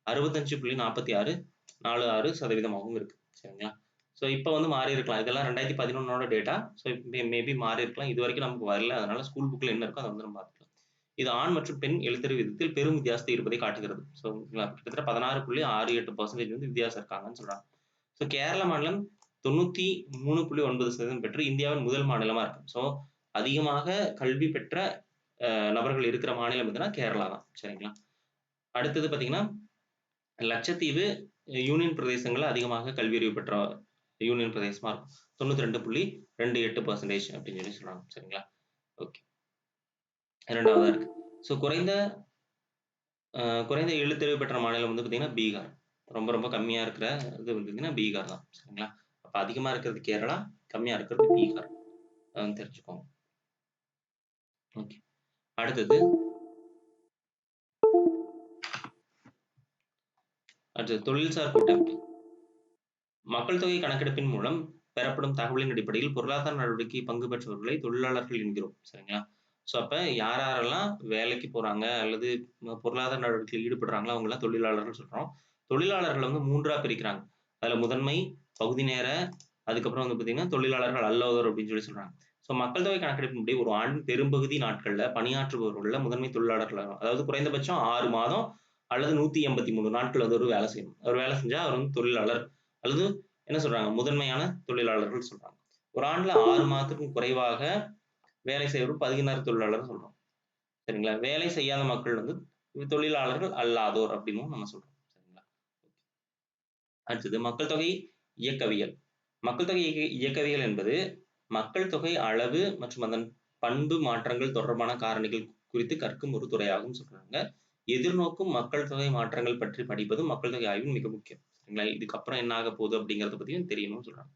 65.4646% இருக்கு. சரிங்களா? ஸோ இப்போ வந்து மாறி இருக்கலாம். இதெல்லாம் 2011ஓட டேட்டா. ஸோ மேபி மாறி இருக்கலாம். இது வரைக்கும் நமக்கு வரல. அதனால ஸ்கூல் புக்ல என்ன இருக்கோ அதை வந்து நம்ம பார்த்துக்கலாம். இது ஆண் மற்றும் பெண் எழுத்தறிவு விதத்தில் பெரும் வித்தியாசத்தை இருப்பதை காட்டுகிறது. ஸோ கிட்டத்தட்ட 16.68% வந்து வித்தியாசம் இருக்காங்கன்னு சொல்றாங்க. ஸோ கேரள மாநிலம் 93.9% பெற்று இந்தியாவின் முதல் மாநிலமா இருக்கு. ஸோ அதிகமாக கல்வி பெற்ற நபர்கள் இருக்கிற மாநிலம் எதுனா கேரளா தான். சரிங்களா? அடுத்தது பார்த்தீங்கன்னா, லட்சத்தீவு யூனியன் பிரதேசங்கள்ல அதிகமாக கல்வியறிவு பெற்ற யூனியன் பிரதேசமா இருக்கும். 92.28% அப்படின்னு சொல்றாங்க. சரிங்களா? ஓகே. 2வதா இருக்கு. ஸோ குறைந்த எழுத்தறிவு பெற்ற மாநிலம் வந்து பார்த்தீங்கன்னா, பீகார். ரொம்ப ரொம்ப கம்மியா இருக்கிற இது வந்து பார்த்தீங்கன்னா, பீகார் தான். சரிங்களா? அப்ப அதிகமா இருக்கிறது கேரளா, கம்மியா இருக்கிறது பீகார். தெரிஞ்சுக்கோங்க. ஓகே. அடுத்தது தொழில்சார் கூட்டமைப்பு. மக்கள் தொகை கணக்கெடுப்பின் மூலம் பெறப்படும் தகவலின் அடிப்படையில் பொருளாதார நடவடிக்கை பங்கு பெற்றவர்களை தொழிலாளர்கள் என்கிறோம். சரிங்களா? ஸோ அப்ப யார் யாரெல்லாம் வேலைக்கு போறாங்க அல்லது பொருளாதார நடவடிக்கையில் ஈடுபடுறாங்களோ அவங்கலாம் தொழிலாளர்கள் சொல்றோம். தொழிலாளர்கள் வந்து 3ஆ பிரிக்கிறாங்க. அதுல முதன்மை, பகுதி நேர, அதுக்கப்புறம் வந்து பார்த்தீங்கன்னா, தொழிலாளர்கள் அல்லாதோர் அப்படின்னு சொல்றாங்க. ஸோ மக்கள் தொகை கணக்கெடுப்பின்படி ஒரு ஆண்டின் பெரும்பகுதி நாட்கள்ல பணியாற்றுபவர்கள்ல முதன்மை தொழிலாளர்கள் அதாவது குறைந்தபட்சம் 6 மாதம் அல்லது 183 நாட்கள் வந்து ஒரு வேலை செய்யணும். அவர் வேலை செஞ்சா அவர் வந்து தொழிலாளர் அல்லது என்ன சொல்றாங்க? முதன்மையான தொழிலாளர்கள் சொல்றாங்க. ஒரு ஆண்டுல 6 மாதத்துக்கும் குறைவாக வேலை செய்வோர் 16 தொழிலாளர் சொல்றோம். சரிங்களா? வேலை செய்யாத மக்கள் வந்து தொழிலாளர்கள் அல்லாதோர் அப்படின்னும் நம்ம சொல்றோம். சரிங்களா? அடுத்தது மக்கள் தொகை இயக்கவியல். மக்கள் தொகை இயக்கவியல் என்பது மக்கள் தொகை அளவு மற்றும் அதன் பண்பு மாற்றங்கள் தொடர்பான காரணிகள் குறித்து கற்கும் ஒரு துறையாகும் சொல்றாங்க. எதிர்நோக்கும் மக்கள் தொகை மாற்றங்கள் பற்றி படிப்பதும் மக்கள் தொகை ஆய்வின் மிக முக்கியம். சரிங்களா? இதுக்கப்புறம் என்ன ஆக போகுது அப்படிங்கிறத பத்தியும் தெரியணும்னு சொல்றாங்க.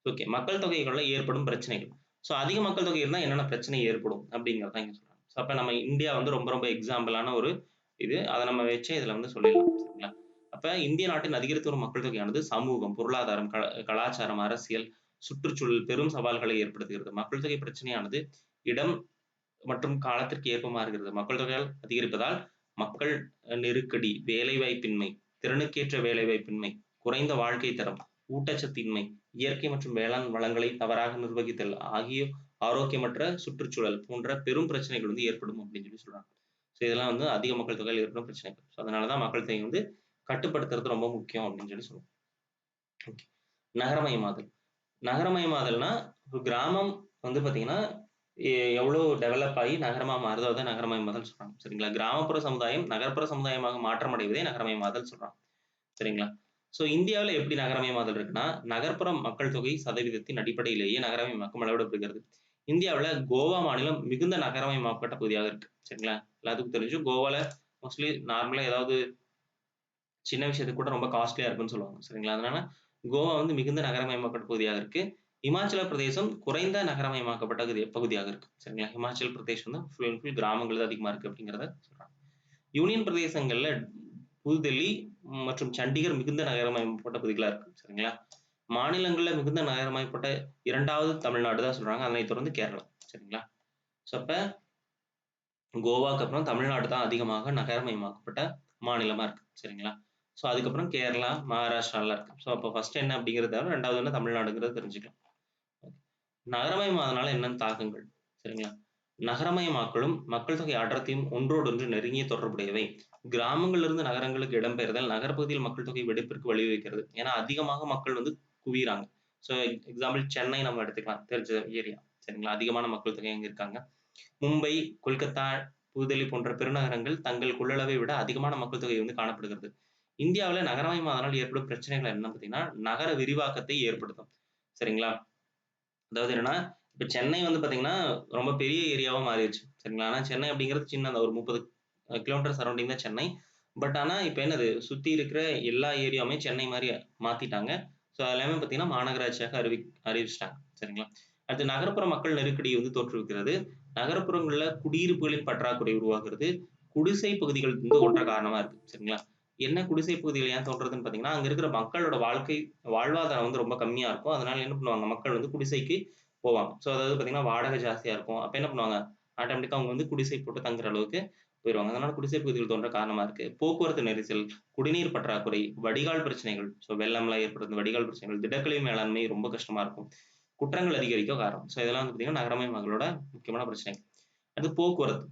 ஓகே. மக்கள் தொகைகள்ல ஏற்படும் பிரச்சனைகள். ஸோ அதிக மக்கள் தொகை இருந்தா என்னென்ன பிரச்சனை ஏற்படும் அப்படிங்கிறத இங்க சொல்றாங்க. ஸோ அப்ப நம்ம இந்தியா வந்து ரொம்ப ரொம்ப எக்ஸாம்பிளான ஒரு இது. அத நம்ம வச்சே இதுல வந்து சொல்லிடலாம். சரிங்களா? அப்ப இந்திய நாட்டின் அதிகரித்து வரும் மக்கள் தொகையானது சமூகம், பொருளாதாரம், கலாச்சாரம், அரசியல், சுற்றுச்சூழல் பெரும் சவால்களை ஏற்படுத்துகிறது. மக்கள் தொகை பிரச்சனையானது இடம் மற்றும் காலத்திற்கு ஏற்ப மாறுகிறது. மக்கள் தொகையால் அதிகரிப்பதால் மக்கள் நெருக்கடி, வேலைவாய்ப்பின்மை, திறனுக்கேற்ற வேலைவாய்ப்பின்மை, குறைந்த வாழ்க்கை தரம், ஊட்டச்சத்தின்மை, இயற்கை மற்றும் வேளாண் வளங்களை தவறாக நிர்வகித்தல் ஆகிய ஆரோக்கியமற்ற சுற்றுச்சூழல் போன்ற பெரும் பிரச்சனைகள் வந்து ஏற்படும் அப்படின்னு சொல்லி சொல்றாங்க. ஸோ இதெல்லாம் வந்து அதிக மக்கள் தொகையில் ஏற்படும் பிரச்சனைகள். ஸோ அதனால தான் மக்கள் தொகை வந்து கட்டுப்படுத்துறது ரொம்ப முக்கியம் அப்படின்னு சொல்லி சொல்லுவோம். ஓகே. நகரமயமாதல். நகரமயமாதல்னா ஒரு கிராமம் வந்து பார்த்தீங்கன்னா, எவ்வளோ டெவலப் ஆகி நகரமா மாறுதோ அதான் நகரமயமாதல் சொல்றாங்க. சரிங்களா? கிராமப்புற சமுதாயம் நகர்ப்புற சமுதாயமாக மாற்றம் அடைவதே நகரமயமாதல் சொல்றாங்க. சரிங்களா? ஸோ இந்தியாவுல எப்படி நகரமயமாதல் இருக்குன்னா, நகர்ப்புற மக்கள் தொகை சதவீதத்தின் அடிப்படையிலேயே நகரமயமாக்கம் அளவிடப்படுகிறது. இந்தியாவுல கோவா மாநிலம் மிகுந்த நகரமயமாக்கப்பட்ட பகுதியாக இருக்கு. சரிங்களா? எல்லாத்துக்கும் தெரியும். கோவால மோஸ்ட்லி நார்மலா ஏதாவது சின்ன விஷயத்துக்கு கூட ரொம்ப காஸ்ட்லியா இருக்குன்னு சொல்லுவாங்க. சரிங்களா? அதனால கோவா வந்து மிகுந்த நகரமயமாக்கப்பட்ட பகுதியாக இருக்கு. இமாச்சல பிரதேசம் குறைந்த நகரமயமாக்கப்பட்ட பகுதியாக இருக்கு. சரிங்களா? இமாச்சல் பிரதேஷ் வந்து ஃபுல் அண்ட் ஃபுல் கிராமங்கள் தான் அதிகமா இருக்கு அப்படிங்கிறத சொல்றாங்க. யூனியன் பிரதேசங்கள்ல புதுடெல்லி மற்றும் சண்டிகர் மிகுந்த நகரமயமாக்கப்பட்ட பகுதிகளா இருக்கு. சரிங்களா? மாநிலங்கள்ல மிகுந்த நகரமயப்பட்ட 2வது தமிழ்நாடு தான் சொல்றாங்க. அதனைத் தொடர்ந்து கேரளா. சரிங்களா? ஸோ அப்ப கோவாக்கு அப்புறம் தமிழ்நாடு தான் அதிகமாக நகரமயமாக்கப்பட்ட மாநிலமா இருக்கு. சரிங்களா? ஸோ அதுக்கப்புறம் கேரளா, மகாராஷ்டிராலாம் இருக்கு. ஸோ அப்ப ஃபர்ஸ்ட் என்ன அப்படிங்கிறத 2வது என்ன தமிழ்நாடுங்கிறத தெரிஞ்சுக்கலாம். நகரமயமாதனால என்னென்ன தாக்கங்கள்? சரிங்களா? நகரமயமாக்கலும், மக்கள் தொகை அடர்த்தியும் ஒன்றோடொன்று நெருங்கிய தொடர்புடையவை. கிராமங்களிலிருந்து நகரங்களுக்கு இடம்பெயர்தல் நகரப்பகுதியில் மக்கள் தொகை வெடிப்பிற்கு வழிவகுக்கிறது. ஏன்னா அதிகமாக மக்கள் வந்து குவியிறாங்க. ஸோ எக்ஸாம்பிள் சென்னை நம்ம எடுத்துக்கலாம். தெரிஞ்ச ஏரியா. சரிங்களா? அதிகமான மக்கள் தொகை அங்க இருக்காங்க. மும்பை, கொல்கத்தா, புதுடெல்லி போன்ற பெருநகரங்கள் தங்கள் கொள்ளளவை விட அதிகமான மக்கள் தொகை வந்து காணப்படுகிறது. இந்தியாவுல நகரமயமாதலால் ஏற்படும் பிரச்சனைகள் என்ன பார்த்தீங்கன்னா, நகர விரிவாக்கத்தை ஏற்படுத்தும். சரிங்களா? அதாவது என்னன்னா, இப்ப சென்னை வந்து பார்த்தீங்கன்னா, ரொம்ப பெரிய ஏரியாவா மாறிருச்சு. சரிங்களா? ஆனா சென்னை அப்படிங்கிறது சின்னதா ஒரு 30 கிலோமீட்டர் சரவுண்டிங் தான் சென்னை. பட் ஆனா இப்ப என்னது சுத்தி இருக்கிற எல்லா ஏரியாவுமே சென்னை மாரி மாத்திட்டாங்க. ஸோ அது எல்லாமே பார்த்தீங்கன்னா, மாநகராட்சியாக அறிவிச்சுட்டாங்க. சரிங்களா? அடுத்து நகரப்புற மக்கள் நெருக்கடி வந்து தோற்றுவிக்கிறது. நகரப்புறங்கள்ல குடியிருப்புகளின் பற்றாக்குறை உருவாகுறது. குடிசை பகுதிகள் வந்து தோன்ற காரணமா இருக்கு. சரிங்களா? என்ன குடிசை பகுதிகள் ஏன் தோன்றதுன்னு பார்த்தீங்கன்னா, அங்க இருக்கிற மக்களோட வாழ்வாதாரம் வந்து ரொம்ப கம்மியா இருக்கும். அதனால என்ன பண்ணுவாங்க, மக்கள் வந்து குடிசைக்கு போவாங்க. ஸோ அதாவது பார்த்தீங்கன்னா, வாடகை ஜாஸ்தியா இருக்கும். அப்ப என்ன பண்ணுவாங்க, ஆட்டோமேட்டிக்கா அவங்க வந்து குடிசை போட்டு தங்குற அளவுக்கு போயிருவாங்க. அதனால குடிசை பகுதிகள் தோன்ற காரணமா இருக்கு. போக்குவரத்து நெரிசல், குடிநீர் பற்றாக்குறை, வடிகால் பிரச்சனைகள். ஸோ வெள்ளம்லாம் ஏற்படுது வடிகால் பிரச்சனைகள், திடக்கழிவு மேலாண்மை ரொம்ப கஷ்டமா இருக்கும். குற்றங்கள் அதிகரிக்க காரணம். ஸோ இதெல்லாம் வந்து பார்த்தீங்கன்னா, நகரமயமாக்கலோட முக்கியமான பிரச்சனைகள். அடுத்து போக்குவரத்து.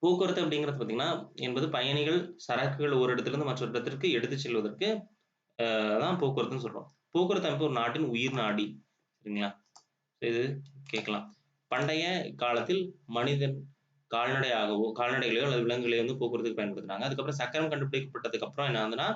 போக்குவரத்து அப்படிங்கிறது பார்த்தீங்கன்னா, என்பது பயணிகள், சரக்குகள் ஒரு இடத்திலிருந்து மற்றொரு இடத்திற்கு எடுத்துச் செல்வதற்கு தான் போக்குவரத்துன்னு சொல்றோம். போக்குவரத்து அமைப்பு ஒரு நாட்டின் உயிர் நாடி. சரிங்களா? இது கேட்கலாம். பண்டைய காலத்தில் மனிதன் கால்நடைகளையோ அல்லது விலங்குகளையோ வந்து போக்குவரத்துக்கு பயன்படுத்தினாங்க. அதுக்கப்புறம் சக்கரம் கண்டுபிடிக்கப்பட்டதுக்கு அப்புறம் என்ன ஆகுதுன்னா,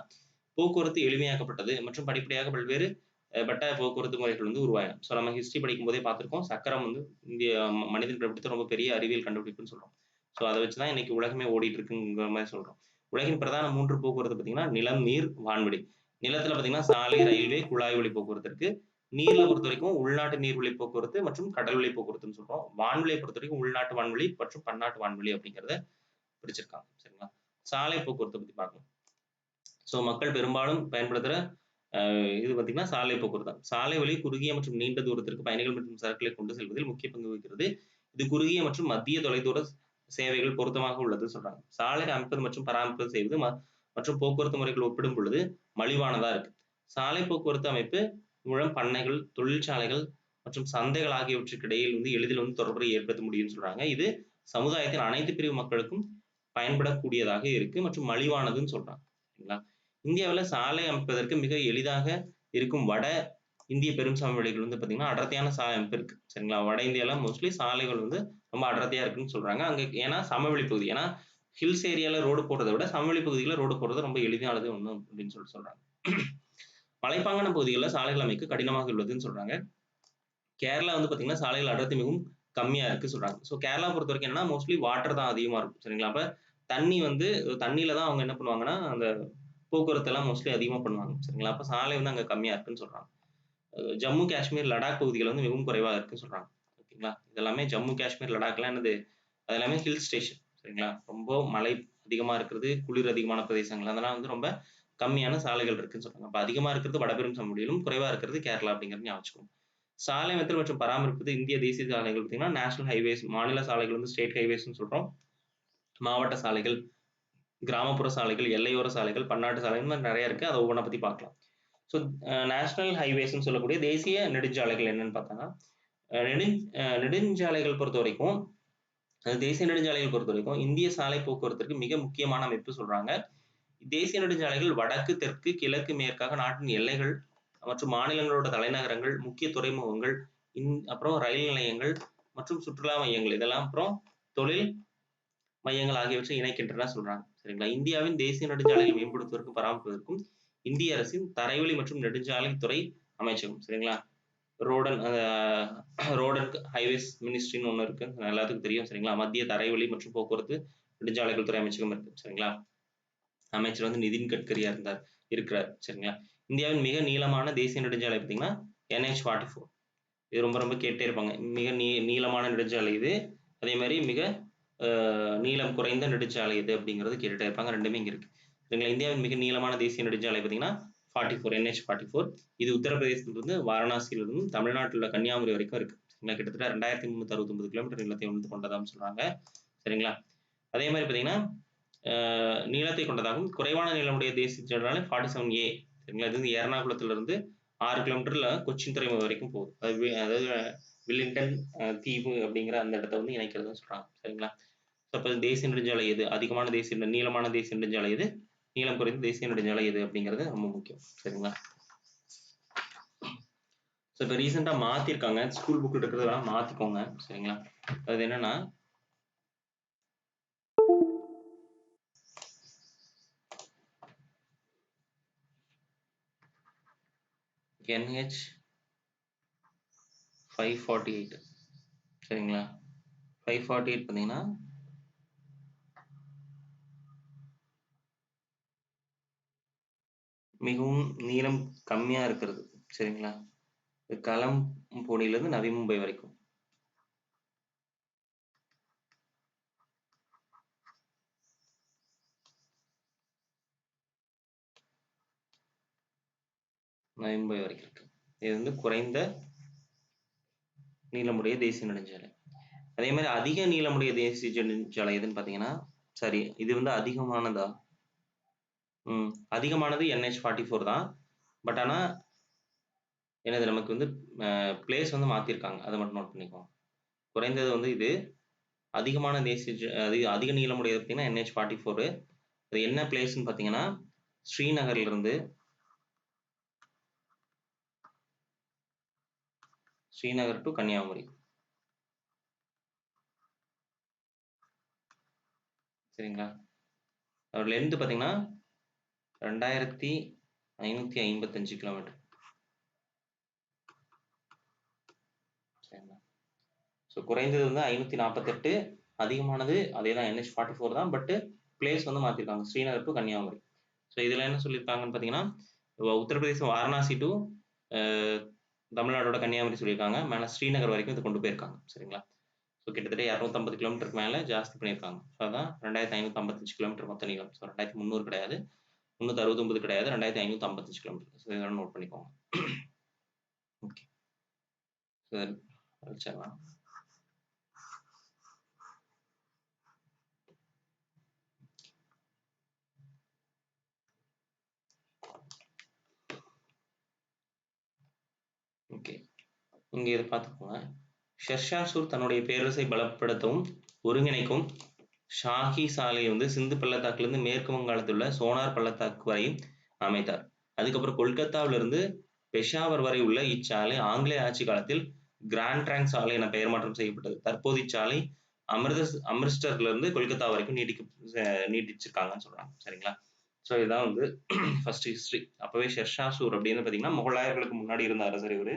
போக்குவரத்து எளிமையாக்கப்பட்டது மற்றும் படிப்படியாக பல்வேறு பட்ட போக்குவரத்து முறைகள் வந்து உருவாயின. ஸோ நம்ம ஹிஸ்டரி படிக்கும்போதே பார்த்திருக்கோம். சக்கரம் வந்து இந்திய மனிதன் கண்டுபிடித்த ரொம்ப பெரிய அறிவியல் கண்டுபிடிப்புன்னு சொல்றோம். ஸோ அத வச்சு தான் இன்னைக்கு உலகமே ஓடிட்டு இருக்குங்கிற மாரி சொல்றோம். உலகின் பிரதான 3 போக்குவரத்து பார்த்தீங்கன்னா, நிலம், நீர், வான்வெளி. நிலத்தில பார்த்தீங்கன்னா, சாலை, ரயில்வே, குழாய் வழி போக்குவரத்து இருக்கு. நீர்ல பொறுத்தவரைக்கும் உள்நாட்டு நீர்வழி போக்குவரத்து மற்றும் கடல்வழி போக்குவரத்துன்னு சொல்றோம். வான்வெளிய பொறுத்தவரைக்கும் உள்நாட்டு வான்வெளி மற்றும் பன்னாட்டு வான்வெளி அப்படிங்கிறத பிரிச்சிருக்காங்க. சரிங்களா? சாலை போக்குவரத்த பத்தி பார்க்கலாம். ஸோ மக்கள் பெரும்பாலும் பயன்படுத்துற இது பார்த்தீங்கன்னா, சாலை போக்குவரத்து தான். சாலை வழி குறுகிய மற்றும் நீண்ட தூரத்திற்கு பயணிகள் மற்றும் சரக்குகளை கொண்டு செல்வதில் முக்கிய பங்கு வகிக்கிறது. இது குறுகிய மற்றும் மத்திய தொலைதூர சேவைகள் பொருத்தமாக உள்ளதுன்னு சொல்றாங்க. சாலை அமைப்பது மற்றும் பராமரிப்பு செய்வது மற்றும் போக்குவரத்து முறைகள் ஒப்பிடும் பொழுது மலிவானதா இருக்கு. சாலை போக்குவரத்து அமைப்பு மூலம் பண்ணைகள், தொழிற்சாலைகள் மற்றும் சந்தைகள் ஆகியவற்றுக்கு இடையில் வந்து எளிதில் வந்து தொடர்பை ஏற்படுத்த முடியும்னு சொல்றாங்க. இது சமுதாயத்தின் அனைத்து பிரிவு மக்களுக்கும் பயன்படக்கூடியதாக இருக்கு மற்றும் மலிவானதுன்னு சொல்றாங்க. சரிங்களா? இந்தியாவுல சாலை அமைப்பதற்கு மிக எளிதாக இருக்கும் வட இந்திய பெரும் சமவெளிகள் வந்து பார்த்தீங்கன்னா, அடர்த்தியான சாலை அமைப்பு இருக்கு. சரிங்களா? வட இந்தியால மோஸ்ட்லி சாலைகள் வந்து ரொம்ப அடர்த்தியா இருக்குன்னு சொல்றாங்க. அங்க ஏன்னா சமவெளி பகுதி. ஏன்னா ஹில்ஸ் ஏரியால ரோடு போடுறத விட சமவெளி பகுதியில ரோடு போடுறது ரொம்ப எளிதானது ஒண்ணு அப்படின்னு சொல்றாங்க. மலைப்பாங்கான பகுதிகள்ல சாலைகள் அமைக்க கடினமாக உள்ளதுன்னு சொல்றாங்க. கேரளா வந்து பார்த்தீங்கன்னா, சாலைகள் அடர்த்தி மிகவும் கம்மியா இருக்கு சொல்றாங்க. ஸோ கேரளா பொறுத்தவரைக்கும் என்னன்னா, மோஸ்ட்லி வாட்டர் தான் அதிகமா இருக்கும். சரிங்களா? அப்ப தண்ணி வந்து தண்ணீல தான் அவங்க என்ன பண்ணுவாங்கன்னா, அந்த போக்குவரத்தெல்லாம் மோஸ்ட்லி அதிகமா பண்ணுவாங்க. சரிங்களா? அப்ப சாலை வந்து அங்க கம்மியா இருக்குன்னு சொல்றாங்க. ஜம்மு, காஷ்மீர், லடாக் பகுதிகள் வந்து மிகவும் குறைவா இருக்குன்னு சொல்றாங்க. ஓகேங்களா? இதெல்லாமே ஜம்மு, காஷ்மீர், லடாக்லாம் என்னது? அது எல்லாமே ஹில் ஸ்டேஷன். சரிங்களா? ரொம்ப மழை அதிகமா இருக்கிறது, குளிர் அதிகமான பிரதேசங்கள். அதெல்லாம் வந்து ரொம்ப கம்மியான சாலைகள் இருக்குன்னு சொல்றாங்க. அப்ப அதிகமா இருக்கிறது வடபெரும் சமவெளியிலும், குறைவா இருக்கிறது கேரளா அப்படிங்கிறத ஞாபகம் வச்சுக்கோங்க. சாலை அமைத்தல் மற்றும் பராமரிப்பது இந்திய தேசிய சாலைகள் பார்த்தீங்கன்னா, நேஷனல் ஹைவேஸ் மாநில சாலைகள் வந்து ஸ்டேட் ஹைவேஸ்ன்னு சொல்றோம். மாவட்ட சாலைகள், கிராமப்புற சாலைகள், எல்லையோர சாலைகள், பன்னாட்டு சாலைகள் இந்த மாரி நெறைய இருக்கு. அத ஒவ்வொன்னா பத்தி பார்க்கலாம். ஸோ நேஷனல் ஹைவேஸ்ன்னு சொல்லக்கூடிய தேசிய நெடுஞ்சாலைகள் என்னன்னு பார்த்தோம்னா, நெடுஞ்சாலைகள் பொறுத்தவரைக்கும் தேசிய நெடுஞ்சாலைகள் பொறுத்தவரைக்கும் இந்திய சாலை போக்குவரத்திற்கு மிக முக்கியமான அமைப்பு சொல்றாங்க. தேசிய நெடுஞ்சாலைகள் வடக்கு, தெற்கு, கிழக்கு, மேற்காக நாட்டின் எல்லைகள் மற்றும் மாநிலங்களோட தலைநகரங்கள், முக்கிய துறைமுகங்கள், அப்புறம் ரயில் நிலையங்கள் மற்றும் சுற்றுலா மையங்கள் இதெல்லாம் அப்புறம் தொழில் மையங்கள் ஆகியவற்றை இணைக்கின்றன சொல்றாங்க. சரிங்களா? இந்தியாவின் தேசிய நெடுஞ்சாலைகளை மேம்படுத்துவதற்கும், பராமரிப்பதற்கும் இந்திய அரசின் தரைவழி மற்றும் நெடுஞ்சாலைத்துறை அமைச்சகம். சரிங்களா? ரோடன் ரோடன் ஹைவேஸ் மினிஸ்ட்ரின்னு ஒண்ணு இருக்கு. எல்லாத்துக்கும் தெரியும். சரிங்களா? மத்திய தரைவழி மற்றும் போக்குவரத்து நெடுஞ்சாலைகள் துறை அமைச்சகம் இருக்கு. சரிங்களா? அமைச்சர் வந்து நிதின் கட்கரியா இருக்கிறார். சரிங்களா? இந்தியாவின் மிக நீளமான தேசிய நெடுஞ்சாலை பார்த்தீங்கன்னா, NH-44. இது ரொம்ப ரொம்ப கேட்டே இருப்பாங்க. மிக நீளமான நெடுஞ்சாலை இது. அதே மாரி மிக நீளம் குறைந்த நெடுஞ்சாலை எது அப்படிங்கிறது கேட்டுட்டே இருப்பாங்க. 2மே இங்க இருக்கு. சரிங்களா? இந்தியாவின் மிக நீளமான தேசிய நெடுஞ்சாலை பார்த்தீங்கன்னா, 44 NH-44. இது உத்தரப்பிரதேசத்திலிருந்து வாரணாசியிலிருந்தும், தமிழ்நாட்டில் உள்ள கன்னியாகுமரி வரைக்கும் இருக்கு. சரிங்களா? கிட்டத்தட்ட 2369 கிலோமீட்டர் நீளத்தை வந்து கொண்டதான்னு சொல்றாங்க. சரிங்களா? அதே மாரி பார்த்தீங்கன்னா, நீளத்தை கொண்டதாகும். குறைவான நீளமுடைய தேசிய நெடுஞ்சாலை 47A. சரிங்களா? இது வந்து எர்ணாகுளத்திலிருந்து 6 கிலோமீட்டர்ல கொச்சின் துறைமுகம் வரைக்கும் போகுது. அதாவது வில்லிங்டன் தீவு அப்படிங்கிற அந்த இடத்த வந்து இணைக்கிறதுன்னு சொல்றாங்க. சரிங்களா? அப்ப தேசிய நெடுஞ்சாலை எது? அதிகமான நீளமான தேசிய நெடுஞ்சாலை எது? நீளம் குறைந்த தேசிய நெடுஞ்சாலை எது? அப்படிங்கிறது ரொம்ப முக்கியம். சரிங்களா? ஸோ இப்ப ரீசெண்டா மாத்திருக்காங்க. ஸ்கூல் புக்ல இருக்கிறதெல்லாம் மாத்திக்கோங்க. சரிங்களா? அது என்னன்னா NH 548 சரிங்களா? 548 பார்த்தீங்கன்னா மிகவும் நீளம் கம்மியா இருக்கிறது. சரிங்களா? களம்பொடியிலிருந்து நவி மும்பை வரைக்கும். நவி மும்பை வரைக்கும் இருக்கு. இது வந்து குறைந்த நீளமுடைய தேசிய நெடுஞ்சாலை. அதே மாதிரி அதிக நீளமுடைய தேசிய நெடுஞ்சாலை எதுன்னு பார்த்தீங்கன்னா, சரி இது வந்து அதிகமானதா? அதிகமானது NH-44 தான். பட் ஆனா என்னது நமக்கு வந்து பிளேஸ் வந்து மாத்திருக்காங்க. அத மட்டும் நோட் பண்ணிக்கோங்க. குறைந்தது வந்து இது. அதிகமான தேசிய அதிக நீளமுடையது பார்த்தீங்கன்னா NH-44. அது என்ன பிளேஸ்ன்னு பார்த்தீங்கன்னா, ஸ்ரீநகர்ல இருந்து ஸ்ரீநகர் டு கன்னியாகுமரி. சரிங்களா? அதோட லென்த் பார்த்தீங்கன்னா 2555 கிலோமீட்டர். சரிங்களா? ஸோ குறைந்தது வந்து 548 அதிகமானது அதேதான் NH-44 தான். பட் பிளேஸ் வந்து மாத்திருக்காங்க. ஸ்ரீநகர் டு கன்னியாகுமரி. ஸோ இதுல என்ன சொல்லியிருக்காங்கன்னு பார்த்தீங்கன்னா, உத்தரப்பிரதேசம் வாரணாசி டு தமிழ்நாடோட கன்னியாகுமரி சொல்லியிருக்காங்க. மேல ஸ்ரீநகர் வரைக்கும் இதை கொண்டு போயிருக்காங்க. சரிங்களா? ஸோ கிட்டத்தட்ட 250 கிலோமீட்டருக்கு மேல ஜாஸ்தி பண்ணியிருக்காங்க. ஸோ அதான் 2555 கிலோமீட்டர் மொத்த நீளம். ஸோ 2300 கிடையாது, 369 கிடையாது, 2555 கிலோமீட்டர். ஸோ இதெல்லாம் நோட் பண்ணிக்கோங்க. ஓகே. சரி வச்சிடலாம். ஓகே. இங்க இதை பார்த்துக்கோங்க. ஷெர்ஷா சூர் தன்னுடைய பேரரசை பலப்படுத்தவும் ஒருங்கிணைக்கும் ஷாஹி சாலையை வந்து சிந்து பள்ளத்தாக்குலேருந்து மேற்கு வங்காளத்தில் உள்ள சோனார் பள்ளத்தாக்கு வரை அமைத்தார். அதுக்கப்புறம் கொல்கத்தாவிலிருந்து பெஷாவர் வரை உள்ள இச்சாலை ஆங்கிலேய ஆட்சி காலத்தில் கிராண்ட் ட்ராங்க் சாலை என பெயர் மாற்றம் செய்யப்பட்டது. தற்போது இச்சாலை அமிர்தசர்ல இருந்து கொல்கத்தா வரைக்கும் நீட்டிச்சிருக்காங்கன்னு சொல்றாங்க. சரிங்களா? ஸோ இதுதான் வந்து ஃபர்ஸ்ட் ஹிஸ்டரி. அப்பவே ஷெர்ஷா சூர் அப்படின்னு பார்த்தீங்கன்னா முகலாயர்களுக்கு முன்னாடி இருந்த அரசர் இவரு.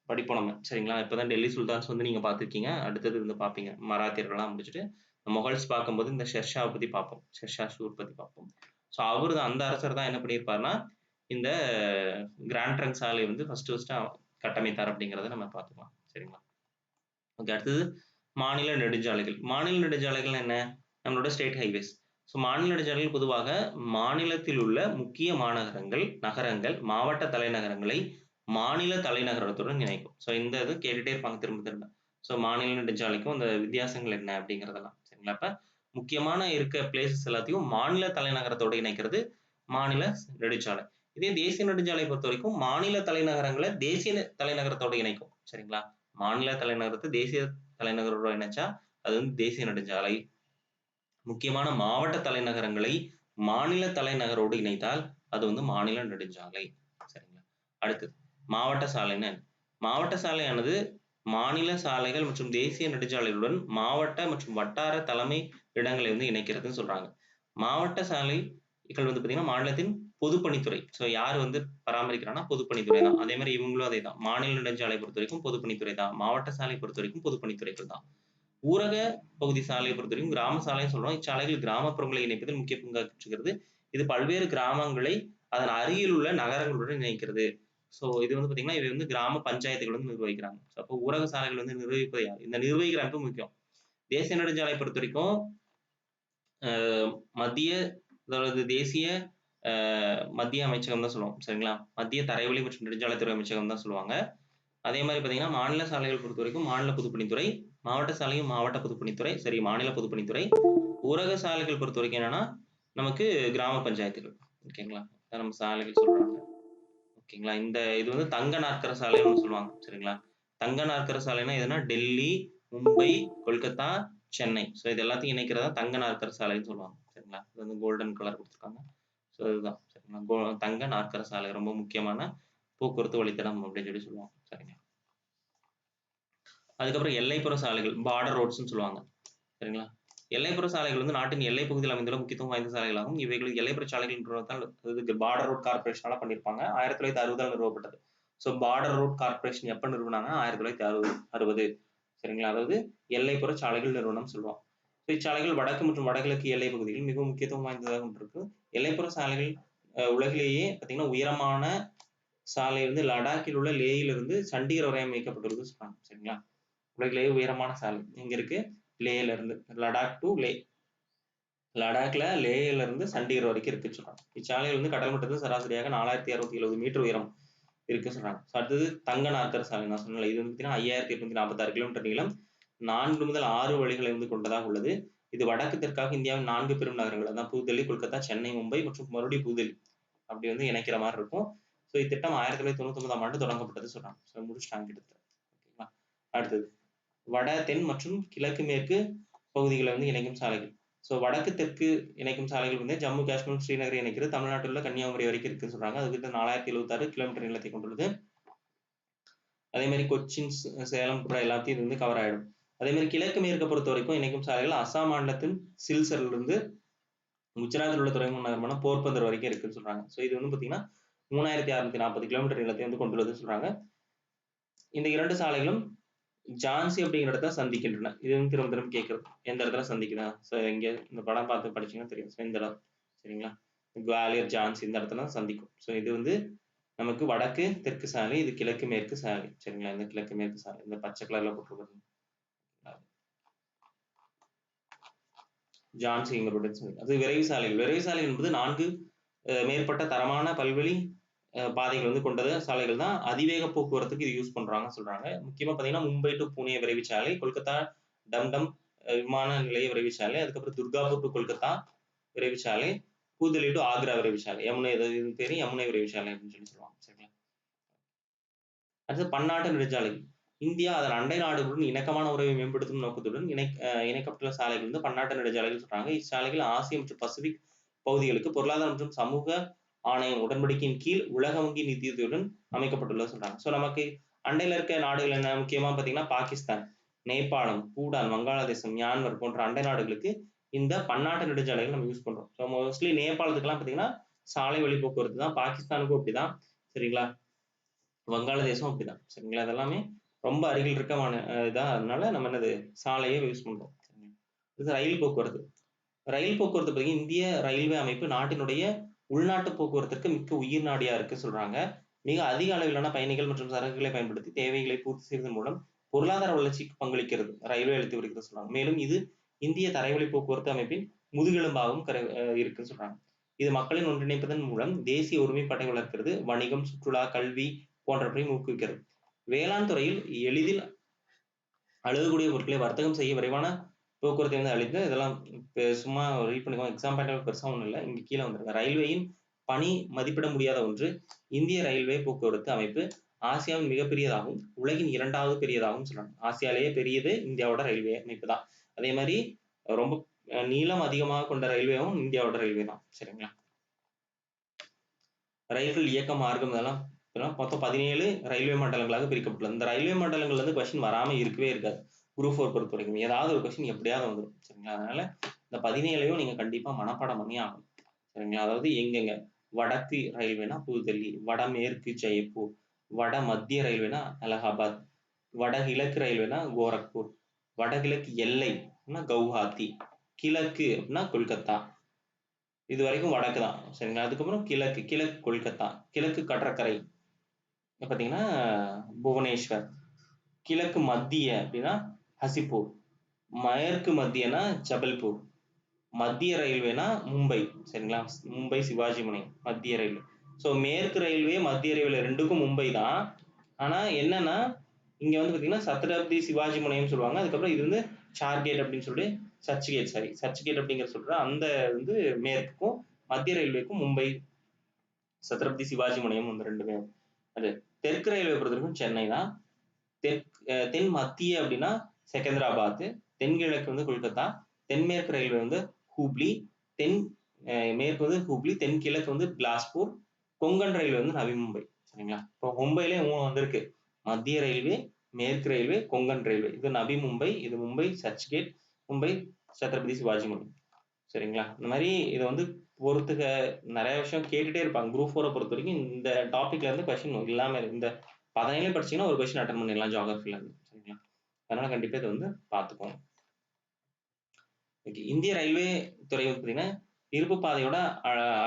படிப்போம் நம்ம. சரிங்களா? இப்பதான் டெல்லி சுல்தான்ஸ் வந்து நீங்க பார்த்திருக்கீங்க. அடுத்தது வந்து பார்ப்பீங்க. மராத்தியர்கள்லாம் முடிச்சுட்டு, மொகல்ஸ் பார்க்கும்போது இந்த ஷெர்ஷாவ பத்தி பார்ப்போம். ஷெர்ஷா சூர் பத்தி பார்ப்போம். ஸோ அவரு தான் அந்த அரசர் தான் என்ன பண்ணியிருப்பார்ன்னா, இந்த கிராண்ட் ட்ரங்க் சாலை வந்து ஃபர்ஸ்ட்டு கட்டமைத்தார் அப்படிங்கிறத நம்ம பார்த்துக்கலாம். சரிங்களா? ஓகே. அடுத்தது மாநில நெடுஞ்சாலைகள். மாநில நெடுஞ்சாலைகள்னா என்ன? நம்மளோட ஸ்டேட் ஹைவேஸ். ஸோ மாநில நெடுஞ்சாலைகள் பொதுவாக மாநிலத்தில் உள்ள முக்கிய மாநகரங்கள், நகரங்கள், மாவட்ட தலைநகரங்களை மாநில தலைநகரத்துடன் இணைக்கும். ஸோ இந்த இது கேட்டுட்டே இருப்பாங்க திரும்ப திரும்ப. ஸோ மாநில நெடுஞ்சாலைக்கும் இந்த வித்தியாசங்கள் என்ன அப்படிங்கிறதெல்லாம். சரிங்களா? அப்ப முக்கியமான இருக்க பிளேஸஸ் எல்லாத்தையும் மாநில தலைநகரத்தோட இணைக்கிறது மாநில நெடுஞ்சாலை. இதே தேசிய நெடுஞ்சாலை பொறுத்தவரைக்கும் மாநில தலைநகரங்கள தேசிய தலைநகரத்தோட இணைக்கும். சரிங்களா? மாநில தலைநகரத்த தேசிய தலைநகரோட இணைச்சா, அது வந்து தேசிய நெடுஞ்சாலை. முக்கியமான மாவட்ட தலைநகரங்களை மாநில தலைநகரோடு இணைத்தால், அது வந்து மாநில நெடுஞ்சாலை. சரிங்களா? அடுத்தது மாவட்ட சாலைன்னா என்ன? மாவட்ட சாலையானது மாநில சாலைகள் மற்றும் தேசிய நெடுஞ்சாலைகளுடன் மாவட்ட மற்றும் வட்டார தலைமை இடங்களை வந்து இணைக்கிறதுன்னு சொல்றாங்க. மாவட்ட சாலைகள் வந்து பார்த்தீங்கன்னா, மாநிலத்தின் பொதுப்பணித்துறை. ஸோ யார் வந்து பராமரிக்கிறான்னா, பொதுப்பணித்துறை தான். அதே மாரி இவங்களும் அதேதான். மாநில நெடுஞ்சாலை பொறுத்தவரைக்கும் பொதுப்பணித்துறை தான். மாவட்ட சாலை பொறுத்தவரைக்கும் பொதுப்பணித்துறைகள் தான். ஊரக பகுதி சாலையை பொறுத்தவரைக்கும் கிராம சாலைன்னு சொல்றோம். இச்சாலைகள் கிராமப்புறங்களை இணைப்பதில் முக்கிய பங்காற்றுகிறது. இது பல்வேறு கிராமங்களை அதன் அருகில் உள்ள நகரங்களுடன் இணைக்கிறது. ஸோ இது வந்து பார்த்தீங்கன்னா, இவை வந்து கிராம பஞ்சாயத்துகள் வந்து நிர்வகிக்கிறாங்க. ஸோ அப்போ ஊரக சாலைகள் வந்து நிர்வகிப்பது யார்? இந்த நிர்வகிக்கிற அமைப்பு முக்கியம். தேசிய நெடுஞ்சாலை பொறுத்தவரைக்கும் அ மத்திய அதாவது தேசிய அ மத்திய அமைச்சகம் தான் சொல்லுவோம். சரிங்களா? மத்திய தரைவழி மற்றும் நெடுஞ்சாலைத்துறை அமைச்சகம் தான் சொல்லுவாங்க. அதே மாரி பார்த்தீங்கன்னா, மாநில சாலைகள் பொறுத்தவரைக்கும் மாநில பொதுப்பணித்துறை, மாவட்ட சாலையும் மாவட்ட பொதுப்பணித்துறை, மாநில பொதுப்பணித்துறை. ஊரக சாலைகள் பொறுத்தவரைக்கும் என்னன்னா, நமக்கு கிராம பஞ்சாயத்துகள். ஓகேங்களா? அதான் நம்ம சாலைகள் சொல்றாங்க. ஓகேங்களா? இந்த இது வந்து தங்க நாற்கர சாலைன்னு ஒண்ணு சொல்லுவாங்க. சரிங்களா? தங்க நாற்கர சாலைன்னா எதுனா டெல்லி, மும்பை, கொல்கத்தா, சென்னை. ஸோ இது எல்லாத்தையும் இணைக்கிறது தான் தங்க நாற்கர சாலைன்னு சொல்லுவாங்க. சரிங்களா? இது வந்து கோல்டன் கலர் குடுத்துருக்காங்க. ஸோ இதுதான். சரிங்களா? தங்க நாற்கர சாலை ரொம்ப முக்கியமான போக்குவரத்து வழித்தடம் அப்படின்னு சொல்லுவாங்க. சரிங்களா? அதுக்கப்புறம் எல்லைப்புற சாலைகள், பார்டர் ரோட்ஸ்ன்னு சொல்லுவாங்க. சரிங்களா? எல்லைப்புற சாலைகள் வந்து நாட்டின் எல்லைப் பகுதியில் அமைந்துள்ள முக்கியத்துவம் வாய்ந்த சாலைகளாகும். இவைகள் எல்லைப்புற சாலைகள் நிறுவனத்தால் இதுக்கு பார்டர் ரோட் கார்ப்பரேஷனால பண்ணியிருப்பாங்க. 1960ஆல் நிறுவப்பட்டது. ஸோ பார்டர் ரோட் கார்ப்பரேஷன் எப்ப நிறுவனாங்கன்னா 1960. சரிங்களா? அதாவது எல்லைப்புற சாலைகள் நிறுவனம் சொல்லுவோம். ஸோ இச்சாலைகள் வடக்கு மற்றும் வடகிழக்கு எல்லைப் பகுதிகளில் மிகவும் முக்கியத்துவம் வாய்ந்ததாக கொண்டிருக்கு. எல்லைப்புற சாலைகள் உலகிலேயே பார்த்தீங்கன்னா, உயரமான சாலை வந்து லடாக்கில் உள்ள லேயிலிருந்து சண்டிகர் வரை அமைக்கப்பட்டுள்ளது சொல்றாங்க. சரிங்களா? உலகிலேயே உயரமான சாலை எங்க இருக்கு? லேல இருந்து லடாக் டு லே. லடாக்ல லேல இருந்து சண்டிகர் வரைக்கும் இருக்குன்னு சொல்றாங்க. இச்சாலை வந்து கடல் மட்டத்தில் சராசரியாக 4670 மீட்டர் உயரம் இருக்குன்னு சொல்றாங்க. அடுத்தது தங்க நாற்கர சாலை நான் சொன்னேன்ல, இது வந்து பார்த்தீங்கன்னா 5846 கிலோமீட்டர் நீளம். 4 முதல் 6 வழிகளை வந்து கொண்டதாக உள்ளது. இது வடக்கு தெற்காக இந்தியாவின் 4 பெரும் நகரங்கள் அதான் புதுடெல்லி, கொல்கத்தா, சென்னை, மும்பை மற்றும் மறுபடியும் புதுடெல்லி அப்படி வந்து இணைக்கிற மாரி இருக்கும். ஸோ இத்திட்டம் 1999ஆம் ஆண்டு தொடங்கப்பட்டது சொல்றாங்க. ஸோ முடிச்சுட்டாங்க கிட்டத்தட்ட. ஓகேங்களா? அடுத்தது வட, தென் மற்றும் கிழக்கு, மேற்கு பகுதிகளை வந்து இணைக்கும் சாலைகள். ஸோ வடக்கு, தெற்கு இணைக்கும் சாலைகள் வந்து ஜம்மு, காஷ்மீர், ஸ்ரீநகரை இணைக்கிறது. தமிழ்நாட்டில் உள்ள கன்னியாகுமரி வரைக்கும் இருக்குன்னு சொல்றாங்க. அது கிட்ட 4076 கிலோமீட்டர் நீளத்தை கொண்டுள்ளது. அதே மாரி கொச்சின், சேலம் கூட எல்லாத்தையும் இது வந்து கவர் ஆயிடும். அதே மாரி கிழக்கு மேற்க பொறுத்தவரைக்கும் இணைக்கும் சாலைகள் அசாம் மாநிலத்தின் சில்சர்ல இருந்து குஜராத்தில் உள்ள துறைமுக நகரமான போர்பந்தர் வரைக்கும் இருக்குன்னு சொல்றாங்க. ஸோ இது வந்து பார்த்தீங்கன்னா 3640 கிலோமீட்டர் நீளத்தை வந்து கொண்டுள்ளதுன்னு சொல்றாங்க. இந்த 2 சாலைகளும் ஜான்சி அப்படிங்கிற இடத்த சந்திக்கின்றன. இது வந்து திரும்ப திரும்ப கேட்கிறது. எந்த இடத்துல சந்திக்குதா? ஸோ இங்க இந்த படம் பார்த்து படிச்சீங்கன்னா தெரியும். ஸோ இந்த இடம். சரிங்களா? குவாலியர், ஜான்சி இந்த இடத்துல சந்திக்கும். ஸோ இது வந்து நமக்கு வடக்கு, தெற்கு சாலை. இது கிழக்கு, மேற்கு சாலை. சரிங்களா? இந்த கிழக்கு, மேற்கு சாலை. இந்த பச்சை கலர்ல போட்டிருக்கிறது. ஜான்சிங்கிற இடத்துல அது விரைவு சாலைகள். விரைவு சாலைகள் என்பது 4 மேற்பட்ட தரமான பல்வழி பாதைகள் வந்து கொண்டது சாலைகள் தான். அதிவேக போக்குவரத்துக்கு இது யூஸ் பண்றாங்கன்னு சொல்றாங்க. முக்கியமா பார்த்தீங்கன்னா, மும்பை டு புனே விரைவுச் சாலை, கொல்கத்தா டம்டம் விமான நிலைய விரைவுச் சாலை, அதுக்கப்புறம் துர்காப்பூர் டு கொல்கத்தா விரைவுச் சாலை, புதுதில்லி டு ஆக்ரா விரைவுச் சாலை. இது பேரு யமுனை விரைவுச் சாலை அப்படின்னு சொல்லுவாங்க. சரிங்களா? அடுத்து பன்னாட்டு நெடுஞ்சாலைகள். இந்தியா அதன் அண்டை நாடுகளுடன் இணக்கமான உறவை மேம்படுத்தும் நோக்கத்துடன் இணைக்கப்பட்டுள்ள சாலைகள் வந்து பன்னாட்டு நெடுஞ்சாலைகள் சொல்றாங்க. இச்சாலைகள் ஆசிய மற்றும் பசிபிக் பகுதிகளுக்கு பொருளாதார மற்றும் சமூக ஆணையம் உடன்படிக்கையின் கீழ் உலக வங்கி நிதியுதவியுடன் அமைக்கப்பட்டுள்ளது சொல்றாங்க. ஸோ நமக்கு அண்டையில இருக்க நாடுகள் என்ன முக்கியமா பார்த்தீங்கன்னா பாகிஸ்தான், நேபாளம், பூடான், வங்காளதேசம், மியான்மர் போன்ற அண்டை நாடுகளுக்கு இந்த பன்னாட்டு நெடுஞ்சாலைகள் நம்ம யூஸ் பண்றோம். ஸோ மோஸ்ட்லி நேபாளத்துக்குலாம் பார்த்தீங்கன்னா சாலை வழி போக்குவரத்து தான். பாகிஸ்தானுக்கும் அப்படிதான். சரிங்களா? வங்காளதேசம் அப்படிதான். சரிங்களா? அதெல்லாமே ரொம்ப அருகில் இருக்கமான அதனால நம்ம என்னது சாலையை யூஸ் பண்றோம். சரிங்களா? இது ரயில் போக்குவரத்து. ரயில் போக்குவரத்து பார்த்தீங்கன்னா, இந்திய ரயில்வே அமைப்பு நாட்டினுடைய உள்நாட்டு போக்குவரத்திற்கு மிக்க உயிர் நாடியா இருக்கு சொல்றாங்க. மிக அதிக அளவிலான பயணிகள் மற்றும் சரக்குகளை பயன்படுத்தி தேவைகளை பூர்த்தி செய்வதன் மூலம் பொருளாதார வளர்ச்சிக்கு பங்களிக்கிறது. ரயில்வே அளித்து வருகிறது சொல்றாங்க. மேலும் இது இந்திய தரைவழி போக்குவரத்து அமைப்பின் முதுகெலும்பாகவும் இருக்குன்னு சொல்றாங்க. இது மக்களின் ஒன்றிணைப்பதன் மூலம் தேசிய ஒருமைப்பாட்டை வளர்க்கிறது. வணிகம், சுற்றுலா, கல்வி போன்றவற்றை ஊக்குவிக்கிறது. வேளாண் துறையில் எளிதில் அழுகக்கூடிய பொருட்களை வர்த்தகம் செய்ய விரைவான போக்குவரத்தை வந்து அளித்து இதெல்லாம் சும்மா ரீட் பண்ணிக்கோங்க. எக்ஸாம் பாயிண்ட் பெருசா ஒண்ணும் இல்ல. இங்க கீழ வந்துருங்க. ரயில்வேயின் பணி மதிப்பிட முடியாத ஒன்று. இந்திய ரயில்வே போக்குவரத்து அமைப்பு ஆசியாவின் மிகப்பெரியதாகவும், உலகின் 2வது பெரியதாகவும் சொல்றாங்க. ஆசியாலேயே பெரியது இந்தியாவோட ரயில்வே அமைப்பு தான். அதே மாதிரி ரொம்ப நீளம் அதிகமாக கொண்ட ரயில்வேவும் இந்தியாவோட ரயில்வே தான். சரிங்களா? ரயில்கள் இயக்க மார்க்கம் இதெல்லாம் மொத்தம் 17 ரயில்வே மண்டலங்களாக பிரிக்கப்பட்டுள்ளது. இந்த ரயில்வே மண்டலங்கள்ல இருந்து கொஸ்டின் வராம இருக்கவே இருக்காது. குரூப் 4 பொறுத்த வரைக்கும் ஏதாவது ஒரு கொஸ்டின் எப்படியாவது வந்துடும். சரிங்களா? அதனால இந்த 17யும் நீங்க கண்டிப்பா மனப்பாடம் பண்ணி ஆகணும். சரிங்களா? அதாவது எங்கெங்க வடக்கு ரயில்வேனா புதுடெல்லி, வடமேற்கு ஜெய்ப்பூர், வட மத்திய ரயில்வேனா அலகாபாத், வடகிழக்கு ரயில்வேனா கோரக்பூர், வடகிழக்கு எல்லை கவுஹாத்தி, கிழக்கு அப்படின்னா கொல்கத்தா. இது வரைக்கும் வடக்கு தான். சரிங்களா? அதுக்கப்புறம் கிழக்கு கொல்கத்தா, கிழக்கு கடற்கரை பார்த்தீங்கன்னா புவனேஸ்வர், கிழக்கு மத்திய அப்படின்னா ஹசிப்பூர், மேற்கு மத்தியனா ஜபல்பூர், மத்திய ரயில்வேனா மும்பை. சரிங்களா? மும்பை சிவாஜி முனையம் மத்திய ரயில்வே. ஸோ மேற்கு ரயில்வே மத்திய ரயில்வே ரெண்டுக்கும் மும்பை தான். ஆனா என்னன்னா இங்க வந்து பார்த்தீங்கன்னா சத்ரபதி சிவாஜி முனையம் சொல்லுவாங்க. அதுக்கப்புறம் இது வந்து சார்கேட் அப்படின்னு சொல்லிட்டு சர்ச்கேட் அப்படிங்கிற சொல்ற அந்த வந்து மேற்குக்கும் மத்திய ரயில்வேக்கும் மும்பை சத்ரபதி சிவாஜி முனையம் வந்து ரெண்டுமே. அது தெற்கு ரயில்வே பொறுத்தவரைக்கும் சென்னை தான். தென் மத்திய அப்படின்னா செகந்திராபாத், தென்கிழக்கு வந்து கொல்கத்தா, தென்மேற்கு ரயில்வே வந்து ஹூப்ளி, தென் மேற்கு வந்து ஹூப்ளி, தென்கிழக்கு வந்து பிலாஸ்பூர், கொங்கன் ரயில்வே வந்து நவி மும்பை. சரிங்களா? இப்போ மும்பையிலே 3 வந்திருக்கு. மத்திய ரயில்வே, மேற்கு ரயில்வே, கொங்கன் ரயில்வே. இது நவி மும்பை, இது மும்பை சர்ச்கேட், மும்பை சத்ரபதி சிவாஜி முனையம். சரிங்களா? இந்த மாதிரி இதை வந்து பொறுத்துக்க நிறைய விஷயம் கேட்டுட்டே இருப்பாங்க. குரூப் 4 பொறுத்த வரைக்கும் இந்த டாபிக்ல இருந்து கொஸ்டின் இல்லாம இந்த 17 படிச்சீங்கன்னா ஒரு கொஸ்டின் அட்டன் பண்ணிடலாம் ஜியோகிராஃபில இருந்து. சரிங்களா? அதனால கண்டிப்பா இதை வந்து பார்த்துக்கோங்க. இந்திய ரயில்வே துறை வந்து பார்த்தீங்கன்னா இருப்பு பாதையோட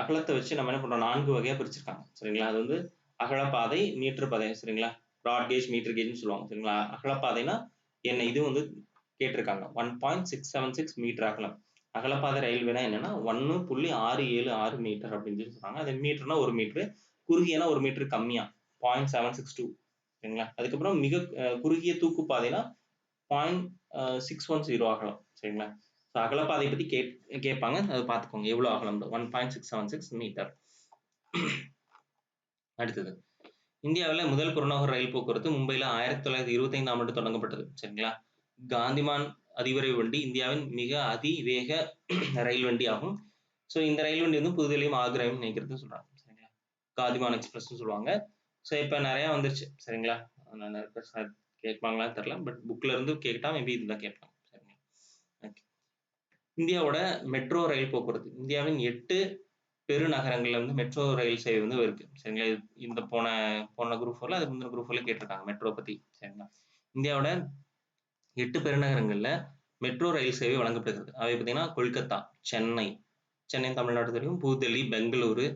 அகலத்தை வச்சு நம்ம என்ன பண்றோம் 4 வகையா பிரிச்சிருக்காங்க. சரிங்களா? அது வந்து அகலப்பாதை, மீட்டர் பாதை. சரிங்களா? ப்ராட் கேஜ், மீட்டர் கேஜ்னு சொல்லுவாங்க. சரிங்களா? அகலப்பாதைனா என்ன? இது வந்து கேட்டிருக்காங்க. 1.676 மீட்டர் அகலம். அகலப்பாதை ரயில்வேனா என்னன்னா 1.676 மீட்டர் அப்படின்னு சொல்லி சொல்றாங்க. அது மீட்டர்னா 1 மீட்டர், குறுகியனா 1 மீட்டர் கம்மியா 0.762. சரிங்களா? அதுக்கப்புறம் மிக குறுகிய தூக்கு பாதைனா 0.610 அகலம். சரிங்களா? அகலப்பாதை பத்தி கேட்பாங்க. அதை பார்த்துக்கோங்க. எவ்வளவு அகலம் 1.676 மீட்டர். அடுத்தது இந்தியாவில் முதல் புறநகர் ரயில் போக்குவரத்து மும்பையில் 1925ஆம் ஆண்டு தொடங்கப்பட்டது. சரிங்களா? காந்திமான் அதிவிரைவு வண்டி இந்தியாவின் மிக அதிவேக ரயில் வண்டி ஆகும். ஸோ இந்த ரயில் வண்டி வந்து புதுதில்லியும் ஆக்ராவையும் இணைக்கிறது சொல்றாங்க. சரிங்களா? காந்திமான் எக்ஸ்பிரஸ் சொல்லுவாங்க. ஸோ இப்போ நிறைய வந்துருச்சு. சரிங்களா? கேட்பாங்களான்னு தெரியல. பட் புக்ல இருந்து கேட்டா மேபி இதுதான் கேட்பாங்க. சரிங்களா? ஓகே. இந்தியாவோட மெட்ரோ ரயில் போக்குவரத்து இந்தியாவின் 8 பெருநகரங்கள்ல வந்து மெட்ரோ ரயில் சேவை வந்து இருக்கு. சரிங்களா? இந்த போன குரூப் 4ல அதுக்கு முந்தின குரூப் 4ல கேட்டிருக்காங்க மெட்ரோ பத்தி. சரிங்களா? இந்தியாவோட 8 பெருநகரங்கள்ல மெட்ரோ ரயில் சேவை வழங்கப்படுகிறது. அவை பார்த்தீங்கன்னா கொல்கத்தா, சென்னை தமிழ்நாடு தெரியும், புதுடெல்லி, பெங்களூரு.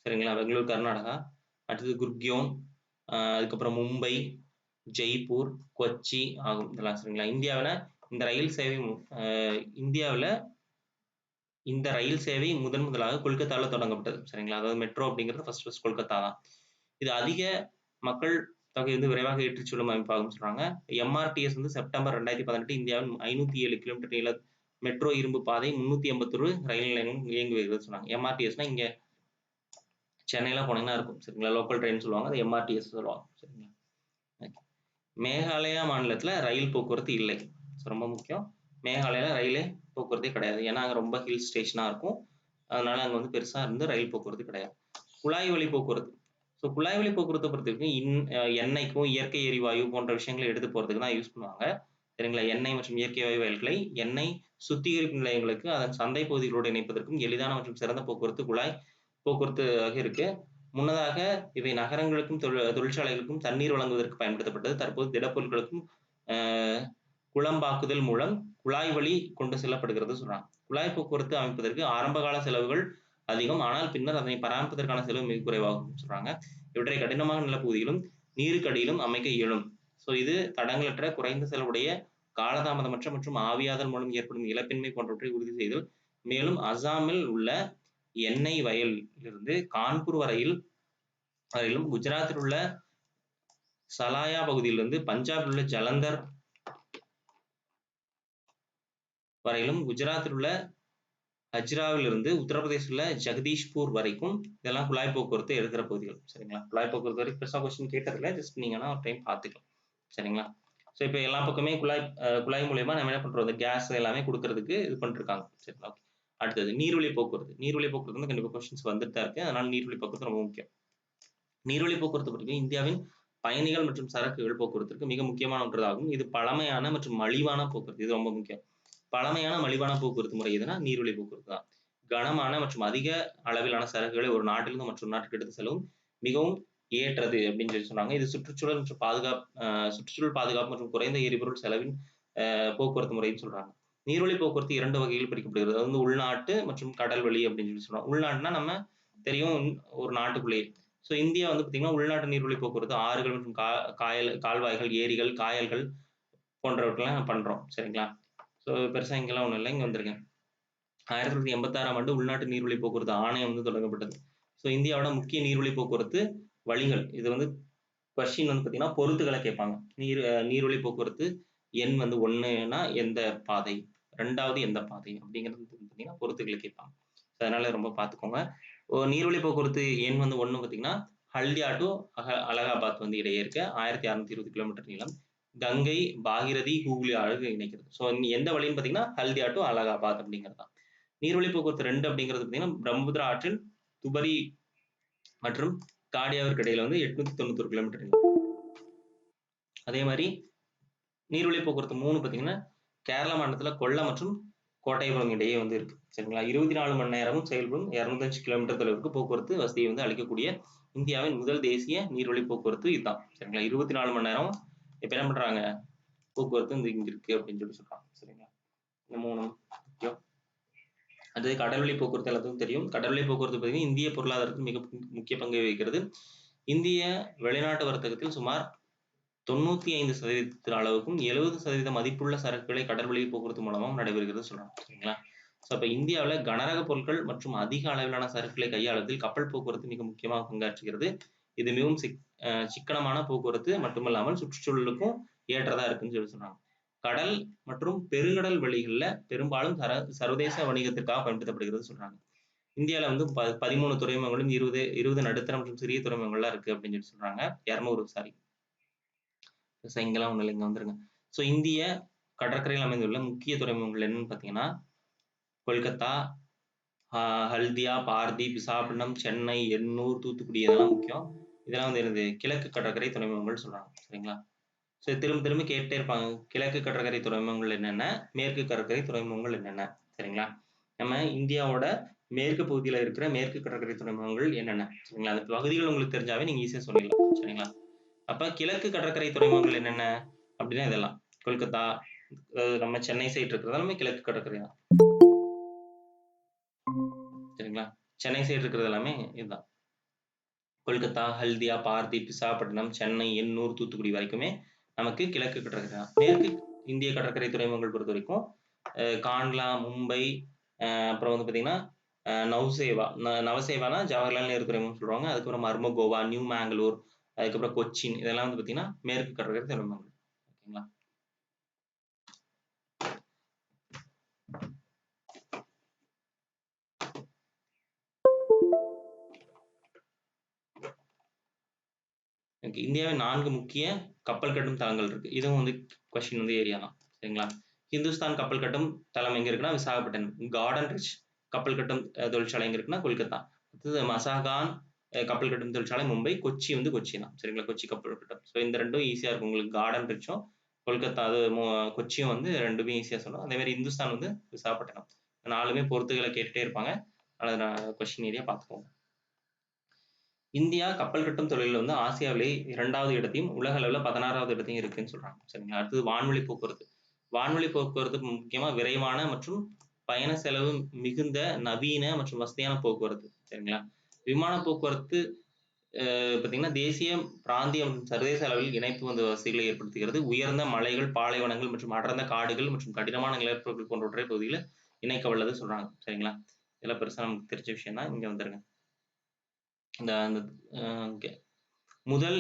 சரிங்களா? பெங்களூர் கர்நாடகா, அடுத்தது குர்கியோன், அதுக்கப்புறம் மும்பை, ஜெய்ப்பூர், கொச்சி ஆகும் இதெல்லாம். சரிங்களா? இந்தியாவில் இந்த ரயில் சேவை முதலாக கொல்கத்தாவில் தொடங்கப்பட்டது. சரிங்களா? அதாவது மெட்ரோ அப்படிங்கிறது ஃபர்ஸ்ட் கொல்கத்தா தான். இது அதிக மக்கள் தொகை வந்து விரைவாக ஏற்றிச் செல்லும் அமைப்பாகும் சொல்றாங்க. எம்ஆர்டிஎஸ் வந்து செப்டம்பர் 2018 இந்தியாவின் 507 கிலோமீட்டர் நீள மெட்ரோ இரும்பு பாதை 381 ரயில் நிலையம் இயங்கி வருகிறது சொன்னாங்க. எம்ஆர்டிஎஸ்னா இங்க சென்னையில போனீங்கன்னா இருக்கும். சரிங்களா? லோக்கல் ட்ரெயின் சொல்லுவாங்க. அது எம்ஆர்டிஎஸ் சொல்லுவாங்க. சரிங்களா? மேகாலயா மாநிலத்துல ரயில் போக்குவரத்து இல்லை. ரொம்ப முக்கியம். மேகாலயால ரயிலே போக்குவரத்தே கிடையாது. ஏன்னா அங்க ரொம்ப ஹில் ஸ்டேஷனா இருக்கும். அதனால அங்க வந்து பெருசா இருந்து ரயில் போக்குவரத்து கிடையாது. குழாய் வழி போக்குவரத்து. ஸோ குழாய் வழி போக்குவரத்தை பொறுத்த வரைக்கும் எண்ணெய்க்கும் இயற்கை எரிவாயு போன்ற விஷயங்களை எடுத்து போறதுக்கு தான் யூஸ் பண்ணுவாங்க. சரிங்களா? எண்ணெய் மற்றும் இயற்கை வாயு வயல்களை எண்ணெய் சுத்திகரிப்பு நிலையங்களுக்கு அதன் சந்தை பகுதிகளோடு இணைப்பதற்கும் எளிதான மற்றும் சிறந்த போக்குவரத்து குழாய் போக்குவரத்து இருக்கு. முன்னதாக இவை நகரங்களுக்கும் தொழிற்சாலைகளுக்கும் தண்ணீர் வழங்குவதற்கு பயன்படுத்தப்பட்டது. தற்போது திடப்பொருட்களுக்கும் குளம்பாக்குதல் மூலம் குழாய் வழி கொண்டு செல்லப்படுகிறது சொல்றாங்க. குழாய் போக்குவரத்து அமைப்பதற்கு ஆரம்பகால செலவுகள் அதிகம், ஆனால் பின்னர் அதனை பராமரிப்பதற்கான செலவு மிக குறைவாகும் சொல்றாங்க. இவற்றை கடினமான நிலப்பகுதியிலும் நீருக்கடியிலும் அமைக்க இயலும். ஸோ இது தடங்களற்ற குறைந்த செலவுடைய காலதாமதமற்ற மற்றும் ஆவியாதல் மூலம் ஏற்படும் இழப்பின்மை போன்றவற்றை உறுதி செய்தல். மேலும் அசாமில் உள்ள எண்ணெய் வயலிலிருந்து கான்பூர் வரையிலும், குஜராத்தில் உள்ள சலாயா பகுதியிலிருந்து பஞ்சாபில் உள்ள ஜலந்தர் வரையிலும், குஜராத்தில் உள்ள ஹஜ்ராவில் இருந்து உத்தரப்பிரதேச உள்ள ஜெகதீஷ்பூர் வரைக்கும் இதெல்லாம் குழாய் போக்குவரத்து இருக்கிற பகுதிகள். சரிங்களா? குழாய் போக்குவரத்து வரைக்கும் பெருசா கொஸ்டின் கேட்டதில்லை, ஜஸ்ட் நீங்கன்னா ஒரு டைம் பார்த்துக்கலாம். சரிங்களா? ஸோ இப்போ எல்லா பக்கமே குழாய் மூலியமா நம்ம என்ன பண்றோம், இந்த கேஸ் எல்லாமே கொடுக்கறதுக்கு இது பண்ணிருக்காங்க. சரிங்களா? ஓகே. அடுத்தது நீர்வழி போக்குவரத்து. நீர்வழி போக்குவரத்து வந்து கண்டிப்பா கொஸ்டின்ஸ் வந்துட்டு தான் இருக்கு. அதனால நீர்வழி போக்குவரத்து ரொம்ப முக்கியம். நீர்வழி போக்குவரத்து பற்றி இந்தியாவின் பயணிகள் மற்றும் சரக்குகள் போக்குவரத்திற்கு மிக முக்கியமான ஒன்றாகும். இது பழமையான மற்றும் மலிவான போக்குவரத்து. இது ரொம்ப முக்கியம். பழமையான மலிவான போக்குவரத்து முறை எதுனா நீர்வழி போக்குவரத்து தான். கனமான மற்றும் அதிக அளவிலான சரக்குகளை ஒரு நாட்டிலிருந்து மற்றொரு நாட்டுக்கு எடுத்து செல்லவும் மிகவும் ஏற்றது அப்படின்னு சொல்லி சொன்னாங்க. இது சுற்றுச்சூழல் மற்றும் சுற்றுச்சூழல் பாதுகாப்பு மற்றும் குறைந்த எரிபொருள் செலவின் போக்குவரத்து முறைன்னு சொல்றாங்க. நீர்வழி போக்குவரத்து 2 வகையில் பிரிக்கப்படுகிறது. அது வந்து உள்நாட்டு மற்றும் கடல் வழி அப்படின்னு சொல்லி சொல்றோம். உள்நாட்டுனா நம்ம தெரியும், ஒரு நாட்டுக்குள்ளேயே. ஸோ இந்தியா வந்து பார்த்தீங்கன்னா உள்நாட்டு நீர்வழி போக்குவரத்து ஆறுகள் மற்றும் கால்வாய்கள், ஏரிகள், காயல்கள் போன்றவற்றெல்லாம் பண்றோம். சரிங்களா? ஸோ பெருசா இங்கெல்லாம் ஒன்றும் இல்லை, இங்கே வந்துருங்க. 1986ஆம் ஆண்டு உள்நாட்டு நீர்வழி போக்குவரத்து ஆணையம் வந்து தொடங்கப்பட்டது. ஸோ இந்தியாவோட முக்கிய நீர்வழி போக்குவரத்து வழிகள். இது வந்து கொஸ்டின் வந்து பார்த்தீங்கன்னா பொருத்துகளை கேட்பாங்க. நீர்வழி போக்குவரத்து எண் வந்து 1னா எந்த பாதை, 2வது எந்த பாதை அப்படிங்கிறது பார்த்தீங்கன்னா பொருத்துகளை கேட்பாங்க. அதனால ரொம்ப பார்த்துக்கோங்க. நீர்வழி போக்குவரத்து எண் வந்து 1 பார்த்தீங்கன்னா ஹல்தியா டு அலகாபாத் வந்து இடையே இருக்க 1620 கிலோமீட்டர் நீளம். கங்கை, பாகிரதி, ஹூக்ளி ஆறு இணைக்கிறது. ஸோ எந்த வழின்னு பார்த்தீங்கன்னா ஹல்தியா டு அலகாபாத் அப்படிங்கிறது தான். நீர்வழி போக்குவரத்து 2 அப்படிங்கிறது பார்த்தீங்கன்னா பிரம்மபுத்திரா ஆற்றின் துபரி மற்றும் காடியாவிற்கு இடையில வந்து 891 கிலோமீட்டர் நீளம். அதே மாதிரி நீர்வழி போக்குவரத்து 3 பார்த்தீங்கன்னா கேரள மாநிலத்தில் கொல்லம் மற்றும் கோட்டைபுரம் இடையே வந்து இருக்கு. சரிங்களா? 24 மணி நேரமும் செயல்படும் 205 கிலோமீட்டர் தொலைவுக்கு போக்குவரத்து வசதியை வந்து அளிக்கக்கூடிய இந்தியாவின் முதல் தேசிய நீர்வழி போக்குவரத்து இதுதான். சரிங்களா? 24 மணி நேரம் இப்ப என்ன பண்றாங்க, போக்குவரத்து வந்து இங்க இருக்கு அப்படின்னு சொல்லி சொல்றாங்க. சரிங்களா? இந்த 3 முக்கியம். அது கடல்வழி போக்குவரத்து எல்லாத்துக்கும் தெரியும். கடல்வழி போக்குவரத்து பார்த்தீங்கன்னா இந்திய பொருளாதாரத்தில் மிக முக்கிய பங்கை வகிக்கிறது. இந்திய வெளிநாட்டு வர்த்தகத்தில் சுமார் 95% அளவுக்கும் 70% மதிப்புள்ள சரக்குகளை கடல்வழி போக்குவரத்து மூலமாக நடைபெறுகிறது சொல்றாங்க. சரிங்களா? ஸோ அப்ப இந்தியாவில் கனரக பொருட்கள் மற்றும் அதிக அளவிலான சரக்குகளை கையாளுவதில் கப்பல் போக்குவரத்து மிக முக்கியமாக பங்காற்றுகிறது. இது மிகவும் சிக்கனமான போக்குவரத்து மட்டுமல்லாமல் சுற்றுச்சூழலுக்கும் ஏற்றதா இருக்குன்னு சொல்லி சொன்னாங்க. கடல் மற்றும் பெருங்கடல் வழிகளில் பெரும்பாலும் சர்வதேச வணிகத்திற்காக பயன்படுத்தப்படுகிறது சொல்றாங்க. இந்தியாவில் வந்து 13 துறைமுகங்களும் 20 நடுத்தர மற்றும் சிறிய துறைமுகங்கள்லாம் இருக்கு அப்படின்னு சொல்லி சொல்றாங்க. 200 இங்கெல்லாம் ஒண்ணு இல்லை, இங்க வந்துருங்க. ஸோ இந்திய கடற்கரையில் அமைந்துள்ள முக்கிய துறைமுகங்கள் என்னன்னு பார்த்தீங்கன்னா கொல்கத்தா, ஹல்தியா, பாரதீப், விசாகப்பட்டினம், சென்னை, எண்ணூர், தூத்துக்குடி இதெல்லாம் முக்கியம். இதெல்லாம் வந்து என்னது கிழக்கு கடற்கரை துறைமுகங்கள் சொல்றாங்க. சரிங்களா? ஸோ திரும்ப திரும்ப கேட்டே இருப்பாங்க, கிழக்கு கடற்கரை துறைமுகங்கள் என்னென்ன, மேற்கு கடற்கரை துறைமுகங்கள் என்னென்ன. சரிங்களா? நம்ம இந்தியாவோட மேற்கு பகுதியில் இருக்கிற மேற்கு கடற்கரை துறைமுகங்கள் என்னென்ன. சரிங்களா? அந்த பகுதிகள் உங்களுக்கு தெரிஞ்சாவே நீங்க ஈஸியா சொல்லிடலாம். சரிங்களா? அப்ப கிழக்கு கடற்கரை துறைமுகங்கள் என்னென்ன அப்படின்னா இதெல்லாம் கொல்கத்தா, நம்ம சென்னை சைடு இருக்கிறது எல்லாமே கிழக்கு கடற்கரை தான். சரிங்களா? சென்னை சைடு இருக்கிறது எல்லாமே இதுதான். கொல்கத்தா, ஹல்தியா, பாரதீப், விசாகப்பட்டினம், சென்னை, எண்ணூர், தூத்துக்குடி வரைக்குமே நமக்கு கிழக்கு கடற்கரை தான். மேற்கு இந்திய கடற்கரை துறைமுகங்கள் பொறுத்த வரைக்கும் காண்ட்லா, மும்பை, அப்புறம் வந்து பார்த்தீங்கன்னா நவசேவானா ஜவஹர்லால் நேரு துறைமுகம் சொல்லுவாங்க. அதுக்கப்புறம் மர்மகோவா, நியூ மேங்களூர், அதுக்கப்புறம் கொச்சின் இதெல்லாம் வந்து பார்த்தீங்கன்னா மேற்கு கடற்கரை துறைமுகங்கள். ஓகேங்களா? இந்தியாவின் 4 முக்கிய கப்பல் கட்டும் தளங்கள் இருக்கு. இதுவும் வந்து கொஸ்டின் வந்து ஏரியா தான். சரிங்களா? ஹிந்துஸ்தான் கப்பல் கட்டும் தளம் எங்க இருக்குன்னா விசாகப்பட்டினம். கார்டன் ரிச் கப்பல் கட்டும் தொழிற்சாலை எங்க இருக்குன்னா கொல்கத்தா. அடுத்தது மசாகான் கப்பல் கட்டும் தொழிற்சாலை மும்பை. கொச்சி வந்து கொச்சி தான். சரிங்களா? கொச்சி கப்பல் கட்டும். ஸோ இந்த ரெண்டும் ஈஸியா இருக்கும் உங்களுக்கு. கார்டன் ரிச்சும் கொல்கத்தா அது கொச்சியும் வந்து ரெண்டுமே ஈஸியா சொல்லணும். அதே மாதிரி இந்துஸ்தான் வந்து விசாகப்பட்டினம். 4மே பொறுத்துகளை கேட்டுட்டே இருப்பாங்க. அதனால கொஸ்டின் ஏரியா பார்த்துக்கோங்க. இந்தியா கப்பல் கட்டும் தொழிலில் வந்து ஆசியாவிலே 2வது இடத்தையும், உலக அளவுல 16வது இடத்தையும் இருக்குன்னு சொல்றாங்க. சரிங்களா? அடுத்தது வான்வழி போக்குவரத்து. வான்வழி போக்குவரத்து முக்கியமா விரைவான மற்றும் பயண செலவு மிகுந்த நவீன மற்றும் வசதியான போக்குவரத்து. சரிங்களா? விமான போக்குவரத்து பார்த்தீங்கன்னா, தேசிய, பிராந்திய மற்றும் சர்வதேச அளவில் இணைப்பு வசதிகளை ஏற்படுத்துகிறது. உயர்ந்த மலைகள், பாலைவனங்கள் மற்றும் அடர்ந்த காடுகள் மற்றும் கடினமான நிலப்பரப்புகள் போன்றவற்றை பகுதியில இணைக்க வல்லது சொல்றாங்க. சரிங்களா? இதெல்லாம் பெருசா நமக்கு தெரிஞ்ச விஷயம் தான். இங்க வந்துருங்க. இந்த அந்த ஓகே. முதல்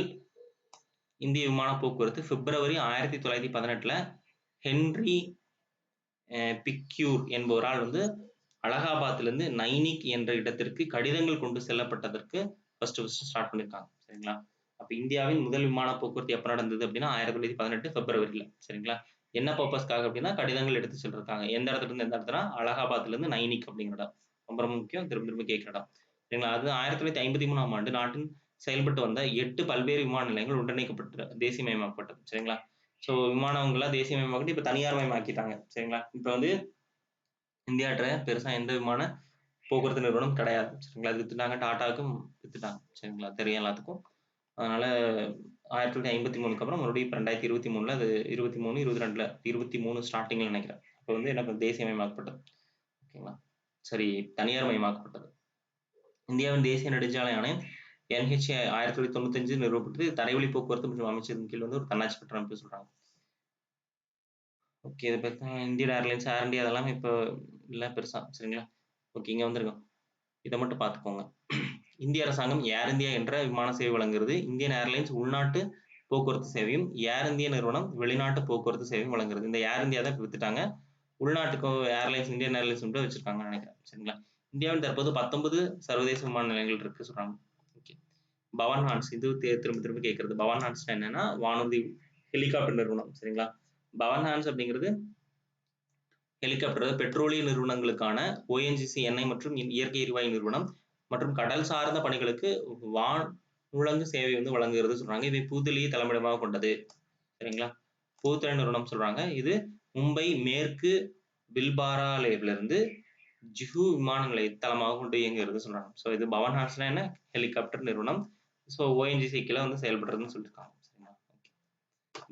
இந்திய விமான போக்குவரத்து பிப்ரவரி 1918ல ஹென்றி பிக்யூர் என்பவரால் வந்து அலகாபாத்திலிருந்து நைனிக் என்ற இடத்திற்கு கடிதங்கள் கொண்டு செல்லப்பட்டதற்கு ஃபர்ஸ்ட் ஸ்டார்ட் பண்ணியிருக்காங்க. சரிங்களா? அப்ப இந்தியாவின் முதல் விமான போக்குவரத்து எப்ப நடந்தது அப்படின்னா 1918 பிப்ரவரியில. சரிங்களா? என்ன பர்பஸ்க்காக அப்படின்னா கடிதங்கள் எடுத்து செல்றதுக்காக. எந்த இடத்துல இருந்து எந்த இடத்துல அலகாபாத்ல இருந்து நைனிக் அப்படிங்கிற இடம். ரொம்ப ரொம்ப முக்கியம். திரும்ப திரும்ப கேட்கிற இடம். சரிங்களா? அது 1953ஆம் ஆண்டு நாட்டின் செயல்பட்டு வந்த 8 பல்வேறு விமான நிலையங்கள் ஒன்றிணைக்கப்பட்டு தேசியமயமாக்கப்பட்டது. சரிங்களா? ஸோ விமானங்கள்லாம் தேசியமயமாக்கிட்டு இப்ப தனியார் மயமாக்கிட்டாங்க. சரிங்களா? இப்ப வந்து இந்தியாட்ட பெருசா எந்த விமான போக்குவரத்து நிறுவனம் கிடையாது. சரிங்களா? அது வித்துட்டாங்க. டாடாவுக்கும் வித்துட்டாங்க. சரிங்களா? தெரியும் எல்லாத்துக்கும். அதனால 1953க்கு அப்புறம் மறுபடியும் இப்ப 2023ல அது 23, 22ல 23 ஸ்டார்ட்டிங்ல நினைக்கிறேன். அப்ப வந்து என்ன தேசியமயமாக்கப்பட்டது. ஓகேங்களா? சரி, தனியார் மயமாக்கப்பட்டது. இந்தியாவின் தேசிய நெடுஞ்சாலை ஆணையம் NHA 1995 நிறுவப்பட்டது. தரைவழி போக்குவரத்து மற்றும் அமைச்சரின் கீழ் வந்து ஒரு தன்னாட்சி பெற்ற அமைப்பு சொல்றாங்க. ஓகே. இத பத்தி இந்தியன் ஏர்லைன்ஸ், ஏர் இந்தியா அதெல்லாம் இப்ப இல்ல பெருசா. சரிங்களா? ஓகே. இங்க வந்துருங்க. இத மட்டும் பார்த்துக்கோங்க. இந்திய அரசாங்கம் ஏர் இந்தியா என்ற விமான சேவை வழங்குகிறது. இந்தியன் ஏர்லைன்ஸ் உள்நாட்டு போக்குவரத்து சேவையும், ஏர் இந்தியா நிறுவனம் வெளிநாட்டு போக்குவரத்து சேவையும் வழங்குகிறது. இந்த ஏர் இந்தியா தான் இப்ப வித்துட்டாங்க. உள்நாட்டுக்கு ஏர்லைன்ஸ் இந்தியன் ஏர்லைன்ஸ் மட்டும் வச்சிருக்காங்கன்னு நினைக்கிறேன். சரிங்களா? இந்தியாவில் தற்போது 19 சர்வதேச விமான நிலையங்கள் இருக்கு சொல்றாங்க. ஓகே. பவன் ஹான்ஸ் இது திரும்ப திரும்ப கேட்கிறது. பவன் ஹான்ஸ்னா என்னன்னா வானூர்தி ஹெலிகாப்டர் நிறுவனம். சரிங்களா? பவன் ஹான்ஸ் அப்படிங்கிறது ஹெலிகாப்டர் பெட்ரோலிய நிறுவனங்களுக்கான ONGC எண்ணெய் மற்றும் இயற்கை எரிவாயு நிறுவனம் மற்றும் கடல் சார்ந்த பணிகளுக்கு வானுழங்கு சேவை வந்து வழங்குகிறது சொல்றாங்க. இதை புதுதில்லியை தலைமையிடமாக கொண்டது. சரிங்களா? பொதுத்துறை நிறுவனம் சொல்றாங்க. இது மும்பை மேற்கு பில்பாராலேவிலிருந்து ஜுஹு விமான நிலைய தளமாக கொண்டு இயங்குகிறது சொல்றாங்க. ஸோ இது பவன் ஹான்ஸ்னா என்ன? ஹெலிகாப்டர் நிறுவனம். ஸோ ONGC கீழ வந்து செயல்படுறதுன்னு சொல்லியிருக்காங்க. சரிங்களா?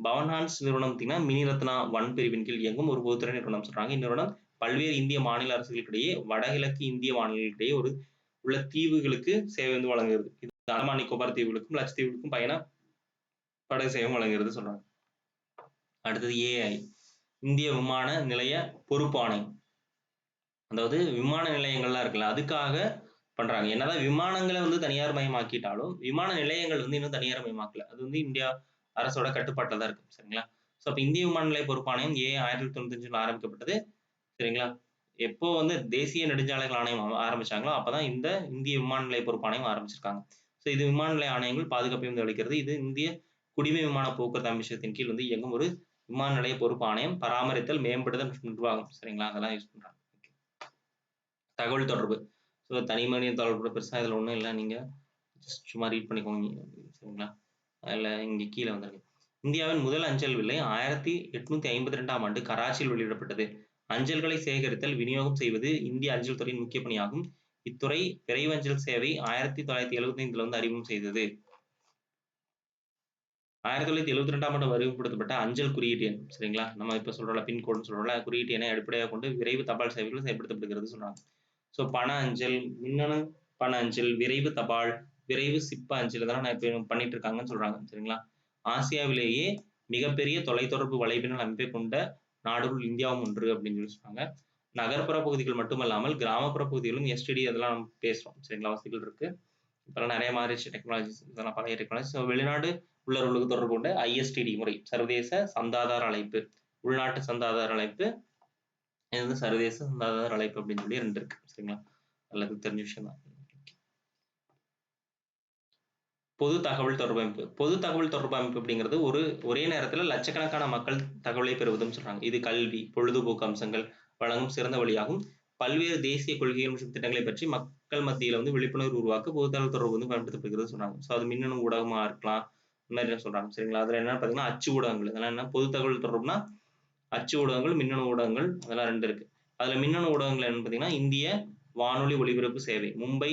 பவன் ஹான்ஸ் நிறுவனம் பார்த்தீங்கன்னா மினிரத்னா 1 பிரிவின் கீழ் இயங்கும் ஒரு பொதுத்துறை நிறுவனம் சொல்றாங்க. இந்நிறுவனம் பல்வேறு இந்திய மாநில அரசுகளுக்கிடையே வடகிழக்கு இந்திய மாநிலங்களிடையே உள்ள தீவுகளுக்கு சேவை வந்து வழங்குகிறது. இது அந்தமான் நிக்கோபார் தீவுகளுக்கும் லட்சத்தீவுகளுக்கும் பயண படகு சேவை வழங்குகிறது சொல்றாங்க. அடுத்தது AI இந்திய விமான நிலைய பொறுப்பு ஆணையம். அதாவது விமான நிலையங்கள்லாம் இருக்குல்ல அதுக்காக பண்றாங்க. என்னதான் விமானங்களை வந்து தனியார் மயமாக்கிட்டாலும் விமான நிலையங்கள் வந்து இன்னும் தனியார் மயமாக்கல. அது வந்து இந்தியா அரசோட கட்டுப்பாட்டுல தான் இருக்கு. சரிங்களா? ஸோ அப்ப இந்திய விமான நிலைய பொறுப்பாணையம் 1995ல ஆரம்பிக்கப்பட்டது. சரிங்களா? எப்போ வந்து தேசிய நெடுஞ்சாலைகள் ஆணையம் ஆரம்பிச்சாங்களோ அப்பதான் இந்த இந்திய விமான நிலைய பொறுப்பாணையம் ஆரம்பிச்சிருக்காங்க. ஸோ இது விமான நிலைய ஆணையங்கள் பாதுகாப்பை வந்து அளிக்கிறது. இது இந்திய குடிமை விமான போக்குவரத்து அமைச்சகத்தின் கீழ் வந்து இயங்கும் ஒரு விமான நிலைய பொறுப்பு ஆணையம், பராமரித்தல், மேம்படுதல் மற்றும் நிர்வாகம். சரிங்களா? அதெல்லாம் யூஸ் பண்றாங்க. தகவல் தொடர்பு. ஸோ தனி மனித தொடர்பு பெருசா இதுல ஒண்ணும் இல்ல. நீங்க சும்மா ரீட் பண்ணிக்கோங்க. சரிங்களா? அதுல இங்க கீழ வந்துருங்க. இந்தியாவின் முதல் அஞ்சல் விலை 1852ஆம் ஆண்டு கராச்சியில் வெளியிடப்பட்டது. அஞ்சல்களை சேகரித்தல், விநியோகம் செய்வது இந்திய அஞ்சல் துறையின் முக்கிய பணியாகும். இத்துறை விரைவு அஞ்சல் சேவை 1975ல வந்து அறிமுகம் செய்தது. 1972ஆம் ஆண்டு அறிமுகப்படுத்தப்பட்ட அஞ்சல் குறியீட்டு எண். சரிங்களா? நம்ம இப்ப சொல்றோம்ல பின்கோடுன்னு சொல்றோம்ல குறியீட்டு எண்ணை அடிப்படையாக கொண்டு விரைவு தபால் சேவைகள் செயல்படுத்தப்படுகிறது சொல்றாங்க. ஸோ பண அஞ்சல், மின்னணு பண அஞ்சல், விரைவு தபால், விரைவு சிப்ப அஞ்சல் இதெல்லாம் நான் இப்ப பண்ணிட்டு இருக்காங்கன்னு சொல்றாங்க. சரிங்களா? ஆசியாவிலேயே மிகப்பெரிய தொலைத்தொடர்பு வலைப்பின்னல் அமைப்பை கொண்ட நாடுகள் இந்தியாவும் ஒன்று அப்படின்னு சொல்லி சொல்றாங்க. நகர்ப்புற பகுதிகள் மட்டுமல்லாமல் கிராமப்புற பகுதிகளும் STD அதெல்லாம் நம்ம பேசுறோம். சரிங்களா? வசதிகள் இருக்கு. இப்பெல்லாம் நிறைய மாறிடுச்சு டெக்னாலஜிஸ். இதெல்லாம் பழைய டெக்னாலஜி. ஸோ வெளிநாடு உள்ளவர்களுக்கு தொடர்பு கொண்ட ISTD முறை, சர்வதேச சந்தாதார அழைப்பு, உள்நாட்டு சந்தாதார அழைப்பு, இது வந்து சர்வதேச சந்தாதார அழைப்பு அப்படின்னு சொல்லி 2 இருக்கு. சரிங்களா? எல்லாத்துக்கும் தெரிஞ்ச விஷயம் தான். பொது தகவல் தொடர்பு அமைப்பு. பொது தகவல் தொடர்பு அமைப்பு அப்படிங்கிறது ஒரே நேரத்துல லட்சக்கணக்கான மக்கள் தகவலை பெறுவதுன்னு சொல்றாங்க. இது கல்வி, பொழுதுபோக்கு அம்சங்கள் வழங்கும் சிறந்த வழியாகும். பல்வேறு தேசிய கொள்கைகள் மற்றும் திட்டங்களை பற்றி மக்கள் மத்தியில வந்து விழிப்புணர்வு உருவாக்க பொது தகவல் தொடர்பு வந்து பயன்படுத்தப்படுகிறது சொல்றாங்க. ஸோ அது மின்னணு ஊடகமா இருக்கலாம். இந்த மாதிரி சொல்றாங்க. சரிங்களா? அதுல என்ன பாத்தீங்கன்னா அச்சு ஊடகங்கள். இதெல்லாம் என்ன பொது தகவல் தொடர்புனா அச்சு ஊடகங்கள், மின்னணு ஊடகங்கள் அதெல்லாம் 2 இருக்கு. அதுல மின்னணு ஊடகங்கள் என்னன்னு பாத்தீங்கன்னா இந்திய வானொலி ஒலிபரப்பு சேவை, மும்பை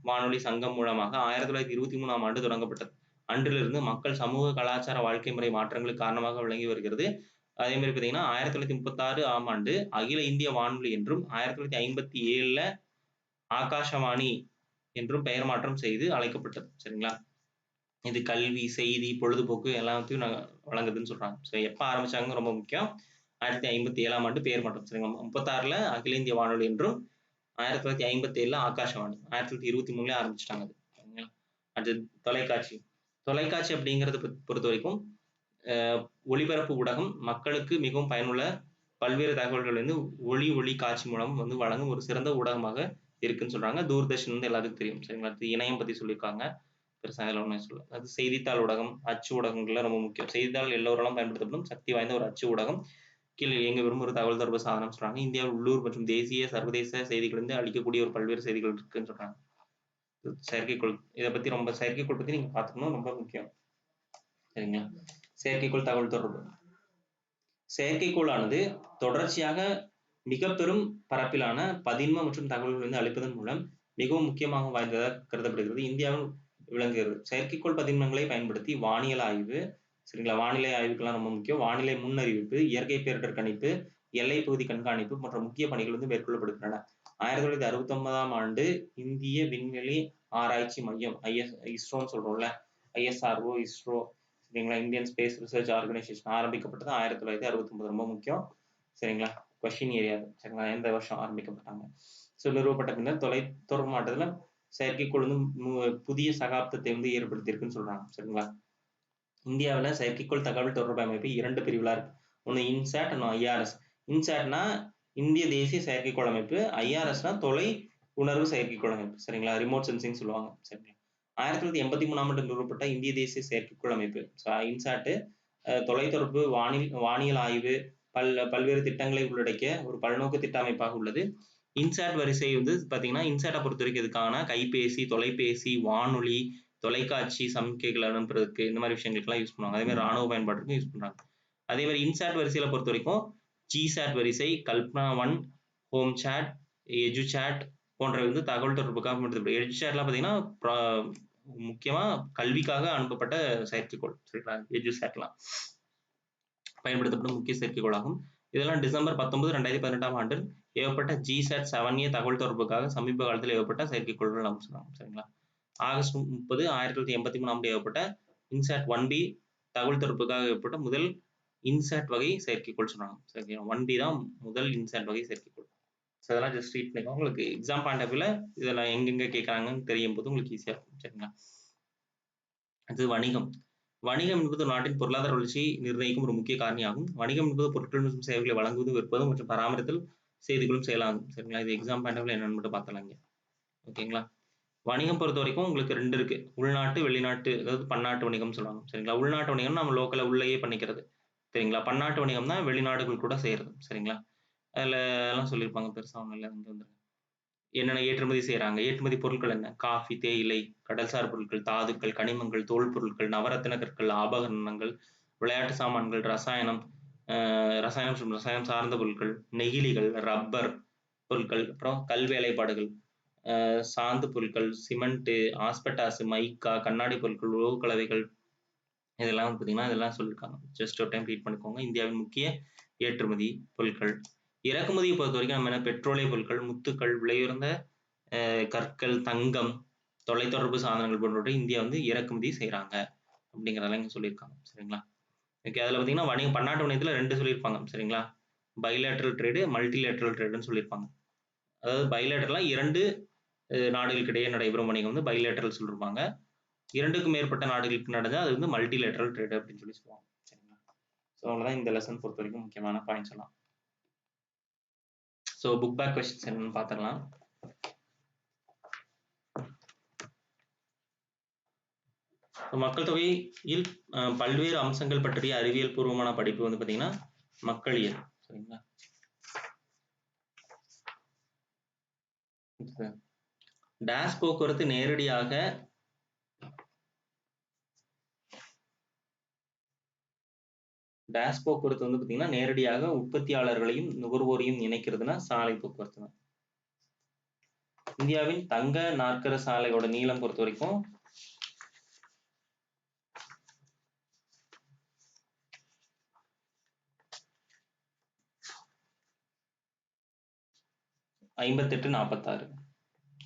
வானொலி சங்கம் மூலமாக 1923ஆம் ஆண்டு தொடங்கப்பட்டது. அன்றிலிருந்து மக்கள் சமூக கலாச்சார வாழ்க்கை முறை மாற்றங்களுக்கு காரணமாக விளங்கி வருகிறது. அதே மாதிரி பார்த்தீங்கன்னா 1936ஆம் ஆண்டு அகில இந்திய வானொலி என்றும் 1957ல ஆகாஷவாணி என்றும் பெயர் மாற்றம் செய்து அழைக்கப்பட்டது. சரிங்களா? இது கல்வி, செய்தி, பொழுதுபோக்கு எல்லாத்தையும் வழங்குதுன்னு சொல்றாங்க. ஸோ எப்ப ஆரம்பிச்சாங்கன்னு ரொம்ப முக்கியம். 1957ஆம் ஆண்டு பெயர் மாற்றம். சரிங்களா? 36ல அகில இந்திய வானொலி என்றும் 1957ல ஆகாஷவாணி. 1923ல ஆரம்பிச்சுட்டாங்க அது. சரிங்களா? அடுத்தது தொலைக்காட்சி. தொலைக்காட்சி அப்படிங்கிறத பொறுத்தவரைக்கும் ஒளிபரப்பு ஊடகம் மக்களுக்கு மிகவும் பயனுள்ள பல்வேறு தகவல்கள் வந்து ஒளி காட்சி மூலம் வந்து வழங்கும் ஒரு சிறந்த ஊடகமாக இருக்குன்னு சொல்றாங்க. தூர்தர்ஷன் வந்து எல்லாத்துக்கும் தெரியும். சரிங்களா? இணையம் பத்தி சொல்லியிருக்காங்க. பெருசா இதுல ஒண்ணும் சொல்லல. அது செய்தித்தாள் ஊடகம், அச்சு ஊடகங்கள்ல ரொம்ப முக்கியம். செய்தித்தாள் எல்லோராலும் பயன்படுத்தப்படும் சக்தி வாய்ந்த ஒரு அச்சு ஊடகம். கீழே இயங்க விரும்பும் ஒரு தகவல் தொடர்பு சாதனம் சொல்றாங்க. இந்தியாவில் உள்ளூர் மற்றும் தேசிய, சர்வதேச செய்திகள் வந்து அளிக்கக்கூடிய ஒரு பல்வேறு செய்திகள் இருக்குன்னு சொல்றாங்க. செயற்கைக்கோள் இதை பத்தி செயற்கைக்கோள் பத்தி நீங்க பாத்துக்கணும், ரொம்ப முக்கியம். சரிங்களா? செயற்கைக்கோள் தகவல் தொடர்பு. செயற்கைக்கோளானது தொடர்ச்சியாக மிக பெரும் பரப்பிலான பதின்ம மற்றும் தகவல்கள் வந்து அளிப்பதன் மூலம் மிகவும் முக்கியமாக வாய்ந்ததாக கருதப்படுகிறது. இந்தியாவில் விளங்குகிறது. செயற்கைக்கோள் பதின்மங்களை பயன்படுத்தி வானியல் ஆய்வு, சரிங்களா? வானிலை ஆய்வுக்கெல்லாம் ரொம்ப முக்கியம். வானிலை முன்னறிவிப்பு, இயற்கை பேரிடர் கணிப்பு, எல்லைப் பகுதி கண்காணிப்பு போன்ற முக்கிய பணிகள் வந்து மேற்கொள்ளப்படுகின்றன. 1969ஆம் ஆண்டு இந்திய விண்வெளி ஆராய்ச்சி மையம் இஸ்ரோன்னு சொல்றோம்ல, ISRO, இஸ்ரோ, சரிங்களா? இந்தியன் ஸ்பேஸ் ரிசர்ச் ஆர்கனைசேஷன் ஆரம்பிக்கப்பட்டது 1969. ரொம்ப முக்கியம். சரிங்களா? Question area. சரிங்களா? எந்த வருஷம் ஆரம்பிக்கப்பட்டாங்க? ஸோ நிறுவப்பட்ட பின்னர் தொலைத்தொடர்பு மாற்றத்துல செயற்கைக்கோள் வந்து புதிய சகாப்தத்தை வந்து ஏற்படுத்தியிருக்குன்னு சொல்றாங்க. சரிங்களா? இந்தியாவில் செயற்கைக்கோள் தகவல் தொடர்பு அமைப்பு 2 பிரிவுகளா இருக்கு. ஒன்று இன்சாட், இன்னும் IRS. இன்சாட்னா இந்திய தேசிய செயற்கைக்கோள் அமைப்பு, IRSனா தொலை உணர்வு செயற்கைக்கோள் அமைப்பு. சரிங்களா? ரிமோட் சென்சிங் சொல்லுவாங்க. சரிங்களா? 1983ஆம் ஆண்டு நிறுவப்பட்ட இந்திய தேசிய செயற்கைக்கோள் அமைப்பு இன்சாட் தொலைத்தொடர்பு, வானியல் ஆய்வு, பல்வேறு திட்டங்களை உள்ளடக்கிய ஒரு பல்நோக்கு திட்ட அமைப்பாக உள்ளது. இன்சாட் வரிசை வந்து பாத்தீங்கன்னா, இன்சாட்டை பொறுத்த வரைக்கும் எதுக்கான கைபேசி, தொலைபேசி, வானொலி, தொலைக்காட்சி சமிக்கைகள் அனுப்புறதுக்கு இந்த மாதிரி விஷயங்களுக்கெல்லாம் யூஸ் பண்ணுவாங்க. அதே மாதிரி ராணுவ பயன்பாட்டுக்கும் யூஸ் பண்றாங்க. அதே மாதிரி இன்சாட் வரிசையில பொறுத்த வரைக்கும் ஜிசாட் வரிசை, கல்பனா 1, ஹோம் சாட், எஜுசாட் போன்ற வந்து தகவல் தொடர்புக்காக பயன்படுத்தப்படும். எஜுசாட்லாம் பார்த்தீங்கன்னா முக்கியமா கல்விக்காக அனுப்பப்பட்ட செயற்கைக்கோள். சரிங்களா? எஜுசாட்லாம் பயன்படுத்தப்படும் முக்கிய செயற்கைக்கோளாகும். இதெல்லாம் டிசம்பர் 19, 2018ஆம் ஆண்டு ஏவப்பட்ட ஜிசாட் 7A தகவல் தொடர்புக்காக சமீப காலத்தில் ஏவப்பட்ட செயற்கைக்கோள்கள் அப்படின்னு சொன்னாங்க. சரிங்களா? ஆகஸ்ட் 30, 1983ஆம் ஆண்டு ஏவப்பட்ட இன்சாட் 1B தகவல் தொடர்புக்காக ஏவப்பட்ட முதல் இன்சாட் வகை செயற்கைக்கோள் சொன்னாங்க. சரிங்களா? 1B தான் முதல் இன்சாட் வகை செயற்கைக்கோள். ஸோ அதெல்லாம் ஜஸ்ட் ரீட் பண்ணிக்கோங்க. உங்களுக்கு எக்ஸாம் பாயிண்ட் ஆஃப் வியூல இதெல்லாம் எங்கெங்க கேட்கறாங்கன்னு தெரியும் போது உங்களுக்கு ஈஸியா இருக்கும். சரிங்களா? அது வணிகம். வணிகம் என்பது நாட்டின் பொருளாதார வளர்ச்சியை நிர்ணயிக்கும் ஒரு முக்கிய காரணியாகும். வணிகம் என்பது பொருட்கள் மற்றும் சேவைகளை வழங்குவது, விற்பது மற்றும் பராமரித்தல் செய்திகளும் செயலாகும். சரிங்களா? இது எக்ஸாம் பாயிண்ட் ஆஃப் வியூல என்னன்னு மட்டும் பார்த்தலாம் இங்க. ஓகேங்களா? வணிகம் பொறுத்த வரைக்கும் உங்களுக்கு 2 இருக்கு. உள்நாட்டு, வெளிநாட்டு, அதாவது பன்னாட்டு வணிகம் சொல்லுவாங்க. சரிங்களா? உள்நாட்டு வணிகம் நம்ம லோக்கலா உள்ளேயே பண்ணிக்கிறது. சரிங்களா? பன்னாட்டு வணிகம்னா வெளிநாடுகள் கூட செய்யறது. சரிங்களா? அதுல எல்லாம் சொல்லியிருப்பாங்க. பெருசா ஒண்ணும் இல்ல. இங்க வந்துருங்க. என்னென்ன ஏற்றுமதி செய்றாங்க? ஏற்றுமதி பொருட்கள் என்ன? காஃபி, தேயிலை, கடல்சார் பொருட்கள், தாதுக்கள், கனிமங்கள், தோல் பொருட்கள், நவரத்தின கற்கள், ஆபரணங்கள், விளையாட்டு சாமான்கள், ரசாயனம், ரசாயனம் மற்றும் ரசாயனம் சார்ந்த பொருட்கள், நெகிழிகள், ரப்பர் பொருட்கள், அப்புறம் கல் வேலைப்பாடுகள், சாந்து பொருட்கள், சிமெண்ட், ஆஸ்பெட்டாஸ், மைக்கா, கண்ணாடி பொருட்கள், உலோகக் கலவைகள், இதெல்லாம் பார்த்தீங்கன்னா இதெல்லாம் சொல்லியிருக்காங்க. ஜஸ்ட் ஒரு டைம் ரீட் பண்ணிக்கோங்க. இந்தியாவின் முக்கிய ஏற்றுமதி பொருட்கள். இறக்குமதியை பொறுத்த வரைக்கும் நம்ம என்ன பெட்ரோலிய பொருட்கள், முத்துக்கள், விலையுயர்ந்த கற்கள், தங்கம், தொலைத்தொடர்பு சாதனங்கள் போன்றவற்றை இந்தியா வந்து இறக்குமதி செய்றாங்க அப்படிங்கிறதெல்லாம் இங்க சொல்லியிருக்காங்க. சரிங்களா? ஓகே. அதுல பார்த்தீங்கன்னா பன்னாட்டு வணிகத்துல 2 சொல்லியிருப்பாங்க. சரிங்களா? பைலேட்டரல் ட்ரேடு, மல்டிலேட்டரல் ட்ரேடுன்னு சொல்லியிருப்பாங்க. அதாவது பைலேட்டரல்னா 2 நாடுகளுக்கு இடையே நடைபெறும் வணிகம் வந்து பைலேட்டரல் சொல்லிருப்பாங்க. 2க்கும் மேற்பட்ட நாடுகளுக்கு நடந்தா அது வந்து மல்டிலேட்டரல் ட்ரேட் அப்படின்னு சொல்லி சொல்லுவாங்க. சரிங்களா? ஸோ அவ்வளவுதான் இந்த லெசன் பொறுத்த வரைக்கும் முக்கியமான பாயிண்ட்ஸ் எல்லாம். ஸோ புக் பேக் கொஸ்டின்ஸ் என்னன்னு பார்த்துடலாம். மக்கள் தொகையில் பல்வேறு அம்சங்கள் பற்றிய அறிவியல் பூர்வமான படிப்பு வந்து பார்த்தீங்கன்னா மக்களியல். சரிங்களா? டேஷ் போக்குவரத்து நேரடியாக டேஷ் போக்குவரத்து வந்து பார்த்தீங்கன்னா நேரடியாக உற்பத்தியாளர்களையும் நுகர்வோரையும் இணைக்கிறதுனா சாலை போக்குவரத்து தான். இந்தியாவின் தங்க நாற்கர சாலையோட நீளம் பொறுத்த வரைக்கும் 5846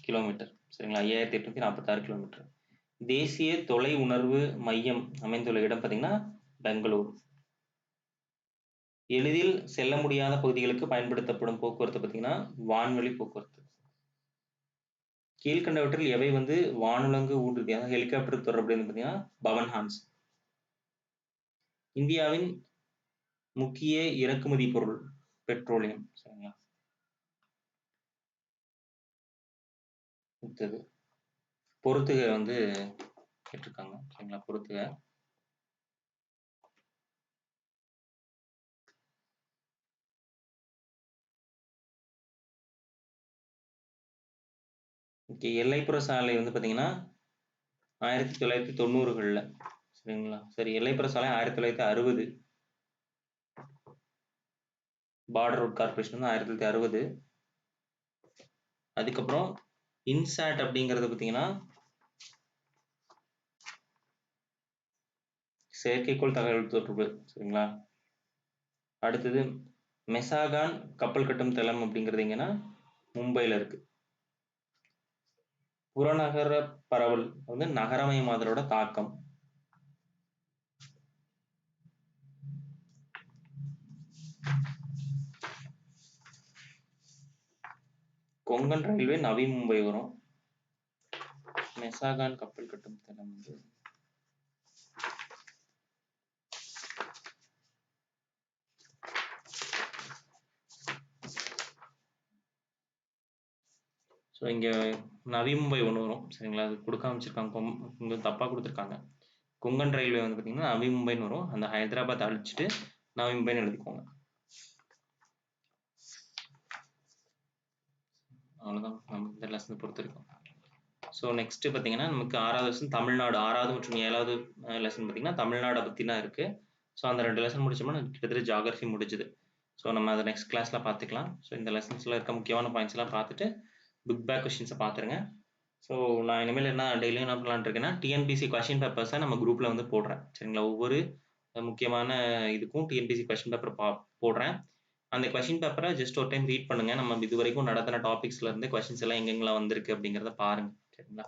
கிலோமீட்டர். சரிங்களா? 5846 கிலோமீட்டர். தேசிய தொலை உணர்வு மையம் அமைந்துள்ள இடம் பார்த்தீங்கன்னா பெங்களூர். எளிதில் செல்ல முடியாத பகுதிகளுக்கு பயன்படுத்தப்படும் போக்குவரத்து பார்த்தீங்கன்னா வான்வழி போக்குவரத்து. கீழ்கண்டவற்றில் எவை வந்து வானுலங்கு ஊர்தி அதாவது ஹெலிகாப்டர் தொடர்புடையது பார்த்தீங்கன்னா பவன் ஹான்ஸ். இந்தியாவின் முக்கிய இறக்குமதி பொருள் பெட்ரோலியம். சரிங்களா? அடுத்தது பொறுத்துக வந்து கேட்டிருக்காங்க. சரிங்களா? பொறுத்துக ஓகே. எல்லைப்புற சாலை வந்து பார்த்தீங்கன்னா 1990களில். சரிங்களா? சரி, எல்லைப்புற சாலை 1960. பார்டர் ரோட் கார்பரேஷன் வந்து 1960. அதுக்கப்புறம் இன்சாட் அப்படிங்கிறது பார்த்தீங்கன்னா செயற்கைக்கோள் தகவல் தொடர்பு. சரிங்களா? அடுத்தது மெசாகான் கப்பல் கட்டும் தளம் அப்படிங்கிறது எங்கன்னா மும்பையில் இருக்கு. புறநகர பரவல் வந்து நகரமயமாதலோட தாக்கம். கொங்கன் ரயில்வே நவி மும்பை வரும். மெசாகான் கப்பல் கட்டும் தளம் வந்து ஸோ இங்கே நவி மும்பை ஒன்று வரும். சரிங்களா? அது கொடுக்காம வச்சிருக்காங்க, இங்கே தப்பாக கொடுத்துருக்காங்க. கொங்கன் ரயில்வே வந்து பார்த்தீங்கன்னா நவி மும்பைன்னு வரும். அந்த ஹைதராபாத் அழிச்சிட்டு நவி மும்பைன்னு எழுதிக்கோங்க. அவ்வளோதான் நம்ம இந்த லெசனை பொறுத்த வரைக்கும். ஸோ நெக்ஸ்ட் பார்த்தீங்கன்னா நமக்கு 6வது லெசன் தமிழ்நாடு. 6வது மற்றும் 7வது லெசன் பார்த்தீங்கன்னா தமிழ்நாடை பற்றி தான் இருக்குது. ஸோ அந்த 2 லெசன் முடிச்சோம்னா கிட்டத்தட்ட ஜாகிரஃபி முடிஞ்சுது. ஸோ நம்ம அதை நெக்ஸ்ட் கிளாஸில் பார்த்துக்கலாம். ஸோ இந்த லெசன்ஸில் இருக்க முக்கியமான பாயிண்ட்ஸ் எல்லாம் பார்த்துட்டு புக் பேக் கொஸ்டின்ஸை பார்த்துருங்க. ஸோ நான் இனிமேல் டெய்லியும் என்ன பண்ணலான்னு இருக்கேன்னா டிஎன்பிசி கொஸ்டின் பேப்பர்ஸை நம்ம குரூப்பில் வந்து போடுறேன். சரிங்களா? ஒவ்வொரு முக்கியமான இதுக்கும் டிஎன்பிசி கொஸ்டின் பேப்பர் போடுறேன். அந்த கொஸ்டின் பேப்பரை ஜஸ்ட் ஒரு டைம் ரீட் பண்ணுங்க. நம்ம இது வரைக்கும் நடத்தின டாபிக்ஸ்ல இருந்து கொஸ்டின்ஸ் எல்லாம் எங்கெங்கெல்லாம் வந்திருக்கு அப்படிங்கிறத பாருங்க. சரிங்களா?